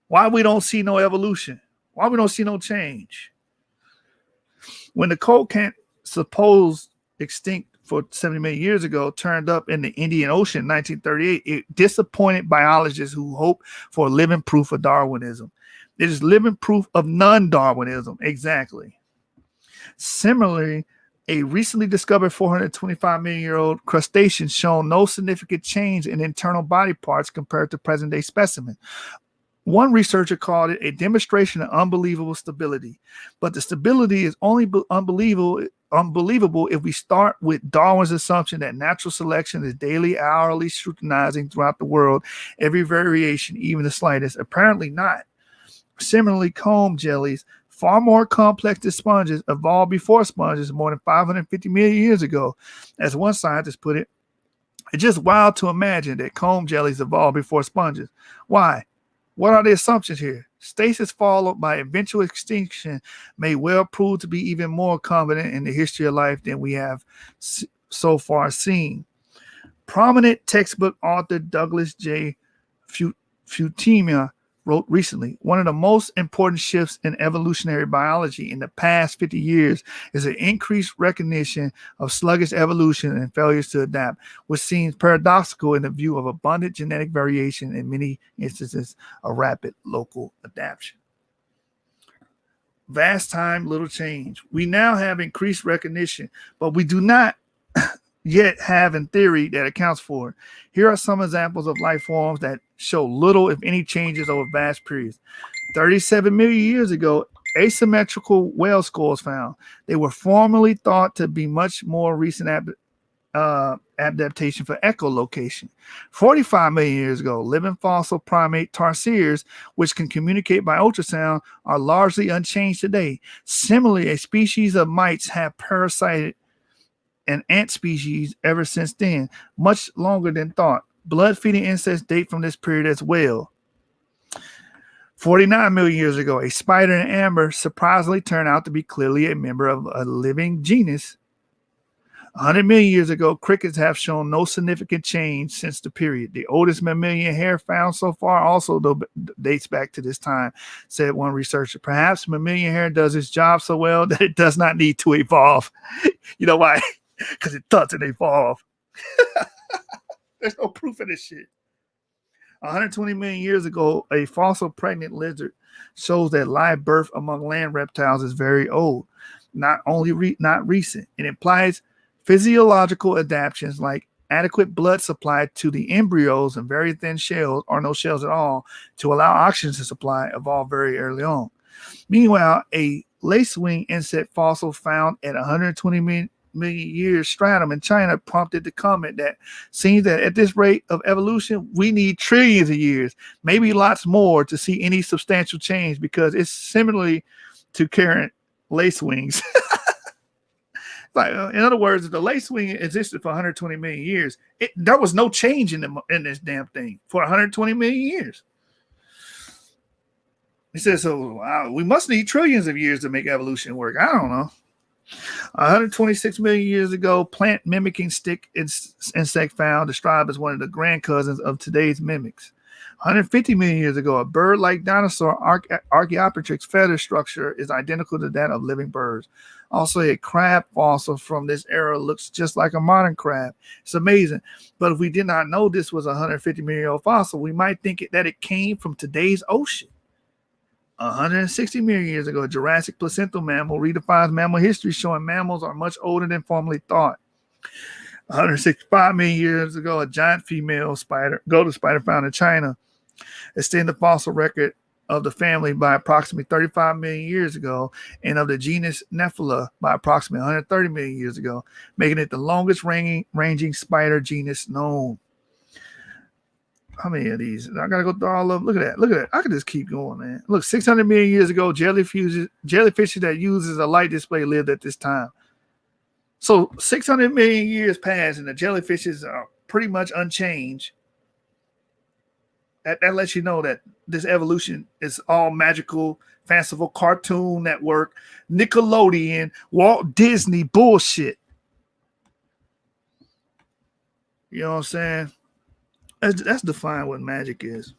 Why we don't see no evolution? Why we don't see no change? When the coelacanth, supposed extinct for 70 million years ago, turned up in the Indian Ocean in 1938, it disappointed biologists who hoped for living proof of Darwinism. It is living proof of non-Darwinism, exactly. Similarly, a recently discovered 425 million-year-old crustacean shown no significant change in internal body parts compared to present-day specimens. One researcher called it a demonstration of unbelievable stability. But the stability is only unbelievable if we start with Darwin's assumption that natural selection is daily, hourly scrutinizing throughout the world, every variation, even the slightest. Apparently not. Similarly, comb jellies far more complex than sponges, evolved before sponges more than 550 million years ago. As one scientist put it, it's just wild to imagine that comb jellies evolved before sponges. Why? What are the assumptions here? Stasis followed by eventual extinction may well prove to be even more common in the history of life than we have so far seen. Prominent textbook author Douglas J. Fukushima wrote recently, one of the most important shifts in evolutionary biology in the past 50 years is an increased recognition of sluggish evolution and failures to adapt, which seems paradoxical in the view of abundant genetic variation in many instances of rapid local adaptation. Vast time, little change. We now have increased recognition, but we do not yet have in theory that accounts for it. Here are some examples of life forms that show little, if any, changes over vast periods. 37 million years ago, asymmetrical whale skulls found. They were formerly thought to be much more recent adaptation for echolocation. 45 million years ago, living fossil primate tarsiers, which can communicate by ultrasound, are largely unchanged today. Similarly, a species of mites have parasited an ant species ever since then, much longer than thought. Blood-feeding insects date from this period as well. 49 million years ago, a spider in amber surprisingly turned out to be clearly a member of a living genus. 100 million years ago, crickets have shown no significant change since the period. The oldest mammalian hair found so far also dates back to this time, said one researcher. Perhaps mammalian hair does its job so well that it does not need to evolve. You know why? Because it doesn't evolve. There's no proof of this shit. 120 million years ago, a fossil pregnant lizard shows that live birth among land reptiles is very old, not recent. It implies physiological adaptations like adequate blood supply to the embryos and very thin shells or no shells at all to allow oxygen to supply evolved very early on. Meanwhile, a lacewing insect fossil found at 120 million years stratum in China prompted the comment that seems that at this rate of evolution, we need trillions of years, maybe lots more, to see any substantial change, because it's similarly to current lacewings. Like, in other words, if the lacewing existed for 120 million years, there was no change in this damn thing for 120 million years. He says, so we must need trillions of years to make evolution work. I don't know. 126 million years ago, plant mimicking stick insect found, described as one of the grand cousins of today's mimics. 150 million years ago, a bird-like dinosaur Archaeopteryx feather structure is identical to that of living birds. Also, a crab fossil from this era looks just like a modern crab. It's amazing. But if we did not know this was a 150 million year old fossil, we might think that it came from today's ocean. 160 million years ago, a Jurassic placental mammal redefines mammal history, showing mammals are much older than formerly thought. 165 million years ago, a giant female golden spider found in China extended the fossil record of the family by approximately 35 million years ago, and of the genus Nephilia by approximately 130 million years ago, making it the longest ranging spider genus known. How many of these? I gotta go through all of them. Look at that. I could just keep going, man. Look, 600 million years ago, jellyfishes that uses a light display lived at this time. So 600 million years passed, and the jellyfishes are pretty much unchanged. That lets you know that this evolution is all magical, fanciful Cartoon Network, Nickelodeon, Walt Disney bullshit. You know what I'm saying? That's define what magic is.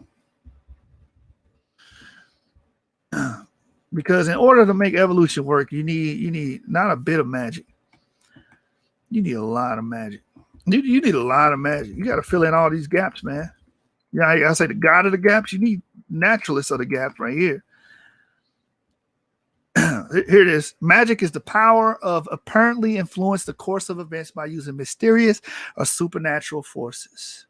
Because in order to make evolution work, you need not a bit of magic. You need a lot of magic. You need a lot of magic. You got to fill in all these gaps, man. Yeah, I say the God of the gaps. You need naturalists of the gaps right here. Here it is. Magic is the power of apparently influence the course of events by using mysterious or supernatural forces.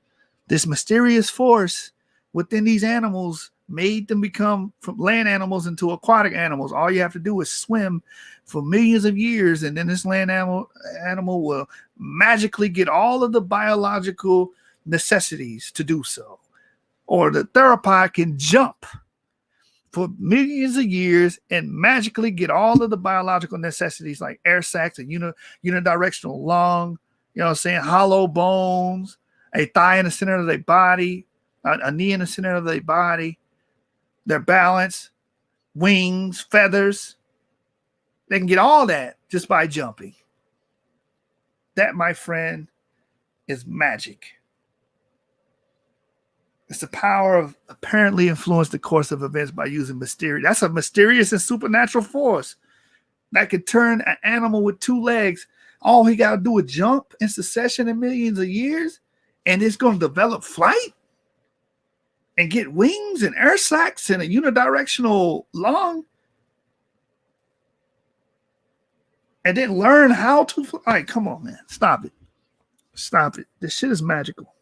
This mysterious force within these animals made them become from land animals into aquatic animals. All you have to do is swim for millions of years, and then this land animal will magically get all of the biological necessities to do so. Or the theropod can jump for millions of years and magically get all of the biological necessities like air sacs, a unidirectional lung, you know what I'm saying, hollow bones, a thigh in the center of their body, a knee in the center of their body, their balance, wings, feathers. They can get all that just by jumping. That, my friend, is magic. It's the power of apparently influence the course of events by using mysterious. That's a mysterious and supernatural force that could turn an animal with two legs. All he got to do is jump in succession in millions of years, and it's going to develop flight and get wings and air sacs and a unidirectional lung, and then learn how to fly. All right, come on, man. Stop it. Stop it. This shit is magical.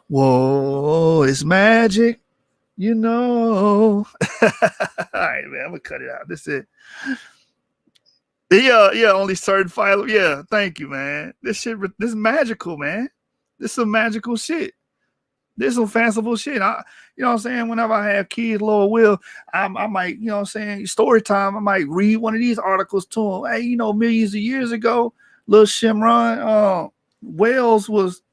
Whoa, it's magic, you know. All right, man, I'm gonna cut it out. This is it. Yeah, only certain file. Yeah, thank you, man. This is magical, man. This is some magical shit. This is some fanciful shit. You know what I'm saying? Whenever I have kids, Lord will, I might, you know what I'm saying, story time, I might read one of these articles to them. Hey, you know, millions of years ago, little Shimron, whales was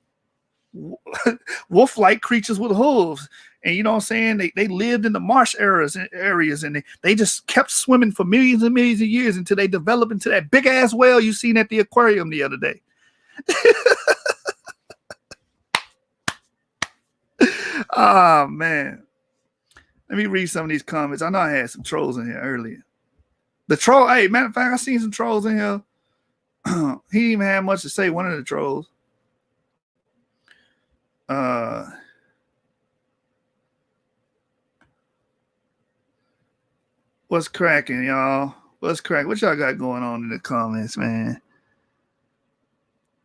wolf-like creatures with hooves, and you know what I'm saying, they lived in the marsh areas and they just kept swimming for millions and millions of years until they developed into that big ass whale you seen at the aquarium the other day. Oh man, let me read some of these comments. I know I had some trolls in here earlier. The troll, hey, matter of fact, I seen some trolls in here. He didn't even have much to say. One of the trolls. What's cracking, y'all? What's cracking? What y'all got going on in the comments, man?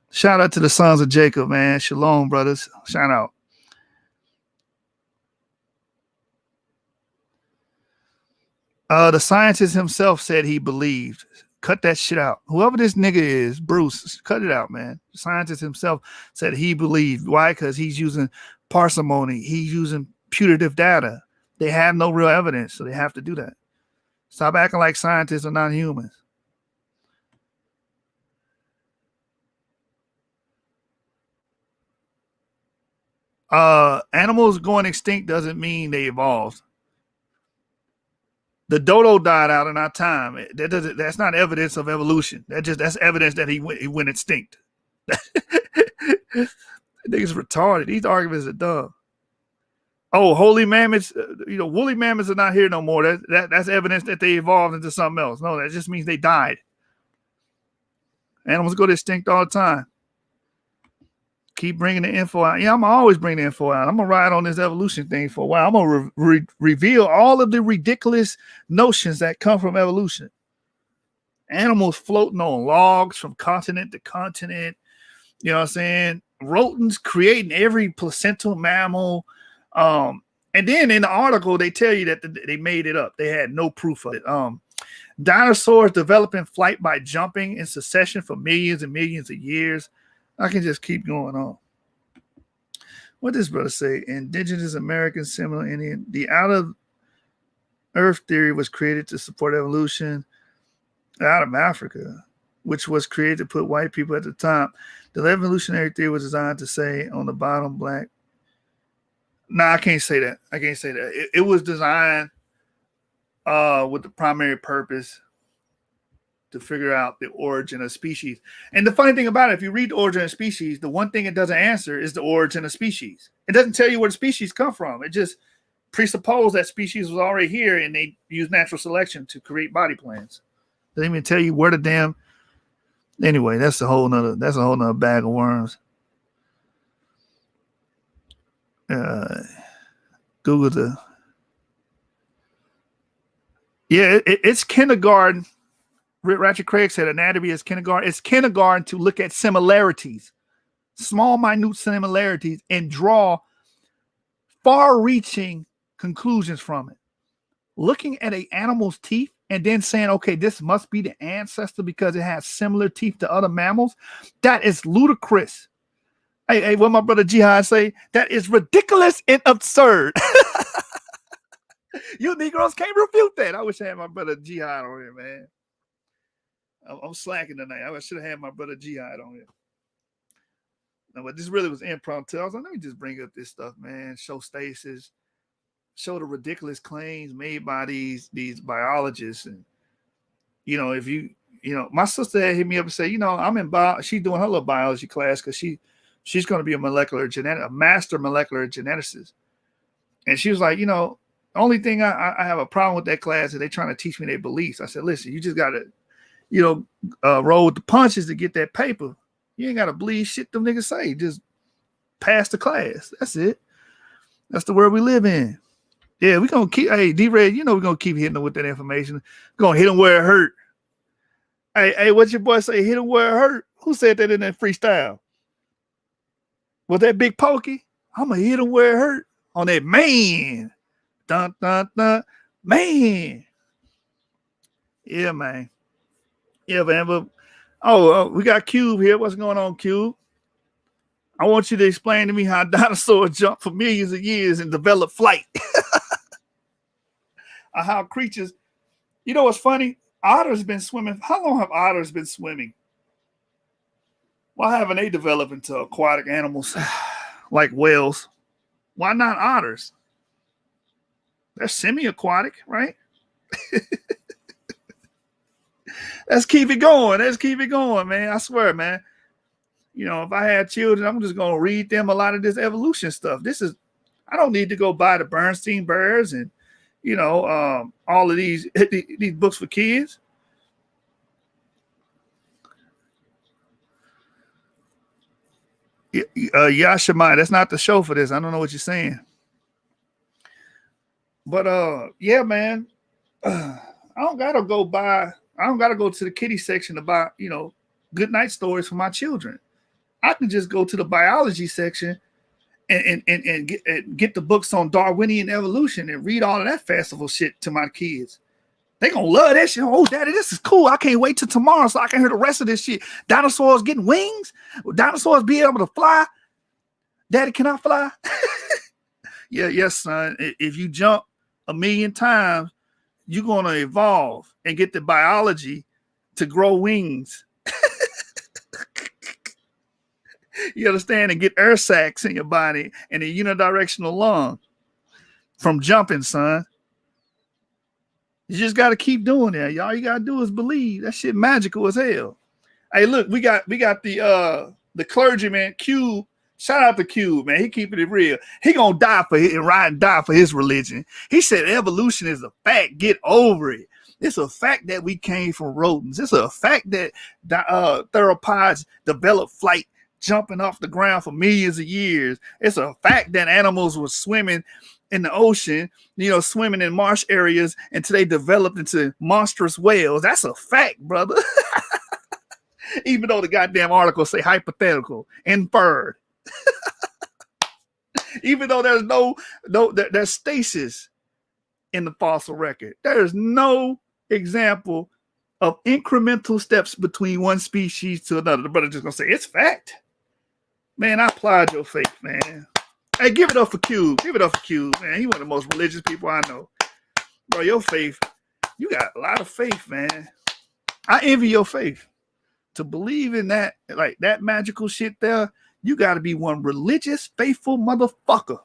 Shout out to the sons of Jacob, man. Shalom, brothers. Shout out. The scientist himself said he believed. Cut that shit out. Whoever this nigga is, Bruce, cut it out, man. The scientist himself said he believed. Why? Because he's using parsimony. He's using putative data. They have no real evidence, so they have to do that. Stop acting like scientists are not humans. Animals going extinct doesn't mean they evolved. The dodo died out in our time. That's not evidence of evolution. That's evidence that he went extinct. Niggas retarded. These arguments are dumb. Oh, holy mammoths, woolly mammoths are not here no more. That's evidence that they evolved into something else. No, that just means they died. Animals go extinct all the time. Keep bringing the info out. Yeah, I'm always bring the info out. I'm going to ride on this evolution thing for a while. I'm going to reveal all of the ridiculous notions that come from evolution. Animals floating on logs from continent to continent. You know what I'm saying? Rodents creating every placental mammal. And then in the article, they tell you that they made it up. They had no proof of it. Dinosaurs developing flight by jumping in succession for millions and millions of years. I can just keep going on. What does brother say? Indigenous American, similar Indian. The out of Earth theory was created to support evolution out of Africa, which was created to put white people at the top. The evolutionary theory was designed to say on the bottom black. No, I can't say that. It was designed with the primary purpose to figure out the origin of species. And the funny thing about it, if you read the origin of species, the one thing it doesn't answer is the origin of species. It doesn't tell you where the species come from. It just presupposes that species was already here and they use natural selection to create body plans. Doesn't even tell you where the damn. Anyway, that's a whole nother bag of worms. Google the. Yeah, it's kindergarten. Ratchet Craig said anatomy is kindergarten. It's kindergarten to look at similarities, small, minute similarities, and draw far-reaching conclusions from it. Looking at an animal's teeth and then saying, okay, this must be the ancestor because it has similar teeth to other mammals, that is ludicrous. Hey, what my brother Jihad say? That is ridiculous and absurd. You Negroes can't refute that. I wish I had my brother Jihad on here, man. I'm slacking tonight. I should have had my brother Jihad on here. No, but this really was impromptu. I was like, let me just bring up this stuff, man. Show stasis, show the ridiculous claims made by these biologists. And if my sister had hit me up and say, I'm in she's doing her little biology class because she's going to be a master molecular geneticist. And she was like, the only thing I have a problem with that class is they trying to teach me their beliefs. I said, listen, you just got to, roll with the punches to get that paper. You ain't got to believe shit them niggas say. Just pass the class. That's it. That's the world we live in. Yeah, we're going to keep, hey, D-Red, we're going to keep hitting them with that information. We're going to hit them where it hurt. Hey, what's your boy say? Hit them where it hurt. Who said that in that freestyle? Was that Big Pokey? I'm going to hit them where it hurt. On that man. Dun, dun, dun. Man. Yeah, man. Yeah, man. But, we got Cube here. What's going on, Cube? I want you to explain to me how dinosaurs jump for millions of years and develop flight. Or how creatures, what's funny? Otters been swimming. How long have otters been swimming? Why haven't they developed into aquatic animals like whales? Why not otters? They're semi-aquatic, right? Let's keep it going. Let's keep it going, man. I swear, man. If I had children, I'm just going to read them a lot of this evolution stuff. I don't need to go buy the Bernstein Bears and, all of these books for kids. Yashamai, that's not the show for this. I don't know what you're saying. But yeah, man. I don't gotta go to the kiddie section to buy, good night stories for my children. I can just go to the biology section and get the books on Darwinian evolution and read all of that festival shit to my kids. They gonna love that shit. Oh, daddy, this is cool. I can't wait till tomorrow so I can hear the rest of this shit. Dinosaurs getting wings? Will dinosaurs be able to fly? Daddy, can I fly? Yes, son. If you jump 1,000,000 times, you're gonna evolve and get the biology to grow wings. You understand? And get air sacs in your body and a unidirectional lung from jumping, son. You just got to keep doing that. All you got to do is believe. That shit magical as hell. Hey, look, we got the clergyman, Cube. Shout out to Cube, man. He keeping it real. He gonna die for it and ride and die for his religion. He said evolution is a fact. Get over it. It's a fact that we came from rodents. It's a fact that theropods developed flight, jumping off the ground for millions of years. It's a fact that animals were swimming in the ocean, swimming in marsh areas until they developed into monstrous whales. That's a fact, brother. Even though the goddamn articles say hypothetical, inferred. Even though there's stasis in the fossil record. There's no example of incremental steps between one species to another. The brother just gonna say it's fact. Man, I applaud your faith, man. Hey, give it up for Cube. Give it up for Cube, man. He's one of the most religious people I know. Bro, your faith, you got a lot of faith, man. I envy your faith. To believe in that, like that magical shit there, you got to be one religious, faithful motherfucker.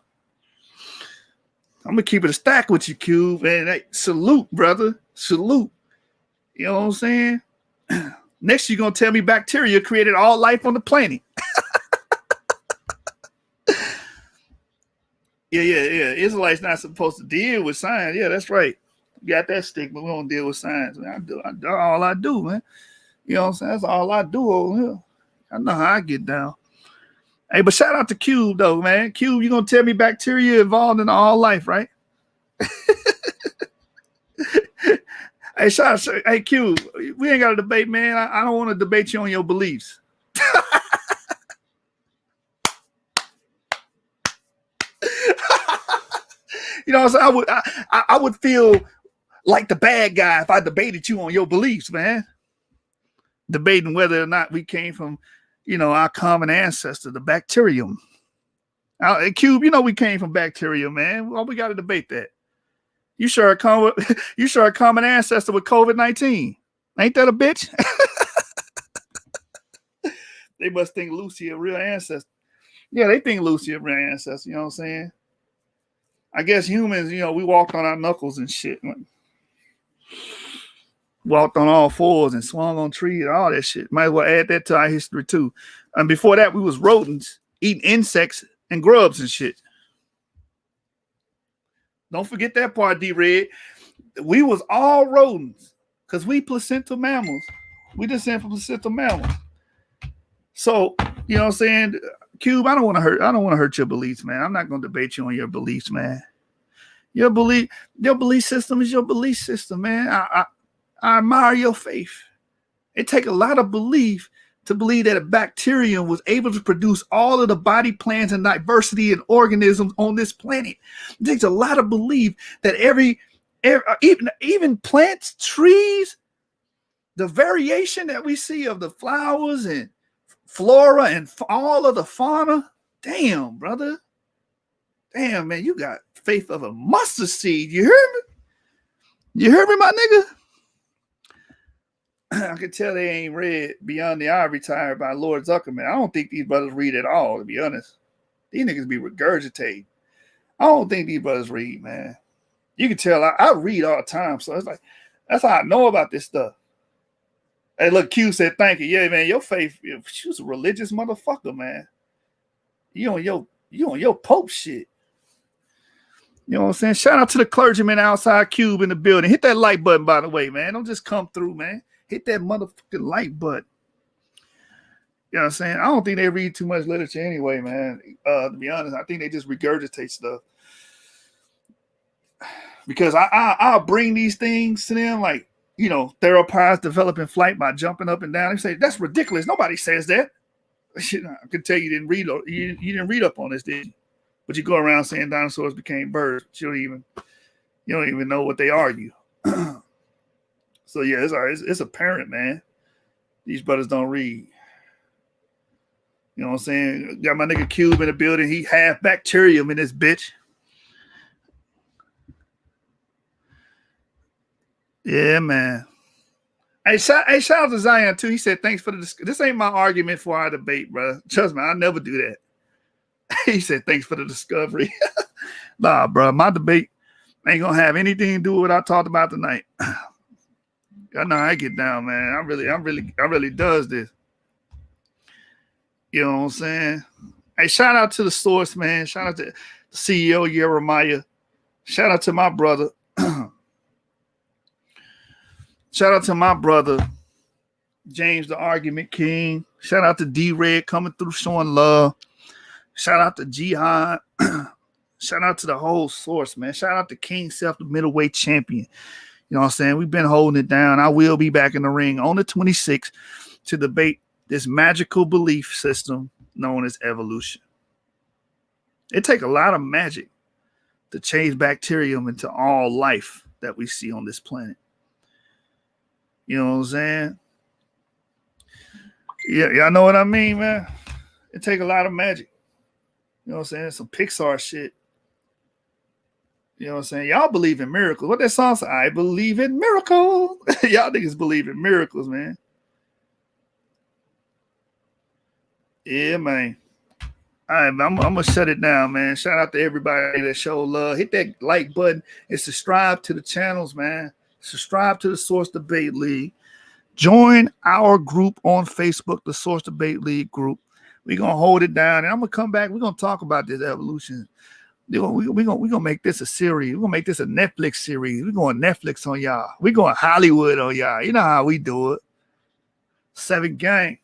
I'm going to keep it a stack with you, Cube. And hey, salute, brother. Salute. You know what I'm saying? Next, you're going to tell me bacteria created all life on the planet. Yeah. Israelites not supposed to deal with science. Yeah, that's right. You got that stigma. We don't deal with science. Man, I do all I do, man. You know what I'm saying? That's all I do over here. I know how I get down. Hey, but shout out to Cube, though, man. Cube, you going to tell me bacteria evolved in all life, right? Hey, hey, Cube, we ain't got a debate, man. I don't want to debate you on your beliefs. You know what I'm saying? I would feel like the bad guy if I debated you on your beliefs, man. Debating whether or not we came from, our common ancestor, the bacterium. Cube, we came from bacteria, man. Well, we got to debate that. You share a common ancestor with COVID-19. Ain't that a bitch? They must think Lucy a real ancestor. Yeah, they think Lucy a real ancestor. You know what I'm saying? I guess humans, we walked on our knuckles and shit. Walked on all fours and swung on trees, all that shit. Might as well add that to our history too. And before that, we was rodents eating insects and grubs and shit. Don't forget that part, D-Red. We was all rodents because we placental mammals. We descend from placental mammals. So, you know what I'm saying? Cube, I don't want to hurt your beliefs, man. I'm not going to debate you on your beliefs, man. Your belief system is your belief system, man. I admire your faith. It takes a lot of belief to believe that a bacterium was able to produce all of the body plans and diversity and organisms on this planet. It takes a lot of belief that even plants, trees, the variation that we see of the flowers and flora and all of the fauna. Damn, brother. Damn, man, you got faith of a mustard seed. You heard me? You heard me, my nigga? I can tell they ain't read Beyond the Ivory Tower by Lord Zuckerman. I don't think these brothers read at all, to be honest. These niggas be regurgitating. I don't think these brothers read, man. You can tell I read all the time, so it's like that's how I know about this stuff. Hey, look, Q said, thank you. Yeah, man, your faith, she was a religious motherfucker, man. You on your Pope shit. You know what I'm saying? Shout out to the clergyman outside Cube in the building. Hit that like button, by the way, man. Don't just come through, man. Hit that motherfucking like button. You know what I'm saying? I don't think they read too much literature anyway, man. To be honest, I think they just regurgitate stuff. Because I'll bring these things to them, like, theropods develop in flight by jumping up and down. They say, that's ridiculous. Nobody says that. I can tell you didn't read up on this, did you? But you go around saying dinosaurs became birds. You don't even know what they argue. So yeah, it's apparent, man. These brothers don't read. You know what I'm saying? Got my nigga Cube in the building. He half bacterium in this bitch. Yeah, man. Hey, shout out to Zion too. He said, thanks for this ain't my argument for our debate, bro. Trust me, I never do that. He said, thanks for the discovery. Nah, bro, my debate ain't gonna have anything to do with what I talked about tonight. I know I get down, man. I really does this. You know what I'm saying? Hey, shout out to the source, man. Shout out to the CEO Jeremiah. Shout out to my brother. Shout out to my brother, James the Argument King. Shout out to D-Red coming through showing love. Shout out to Jihad. Shout out to the whole source, man. Shout out to King Self, the middleweight champion. You know what I'm saying? We've been holding it down. I will be back in the ring on the 26th to debate this magical belief system known as evolution. It takes a lot of magic to change bacterium into all life that we see on this planet. You know what I'm saying? Yeah, y'all know what I mean, man? It takes a lot of magic. You know what I'm saying? Some Pixar shit. You know what I'm saying? Y'all believe in miracles. What that song says? I believe in miracles. Y'all niggas believe in miracles, man. Yeah, man. All right, man, I'm going to shut it down, man. Shout out to everybody that showed love. Hit that like button and subscribe to the channels, man. Subscribe to the Source Debate League. Join our group on Facebook, the Source Debate League group. We're going to hold it down, and I'm going to come back. We're going to talk about this evolution. We're gonna make this a series. We're going to make this a Netflix series. We're going Netflix on y'all. We're going Hollywood on y'all. You know how we do it. 7 Gang.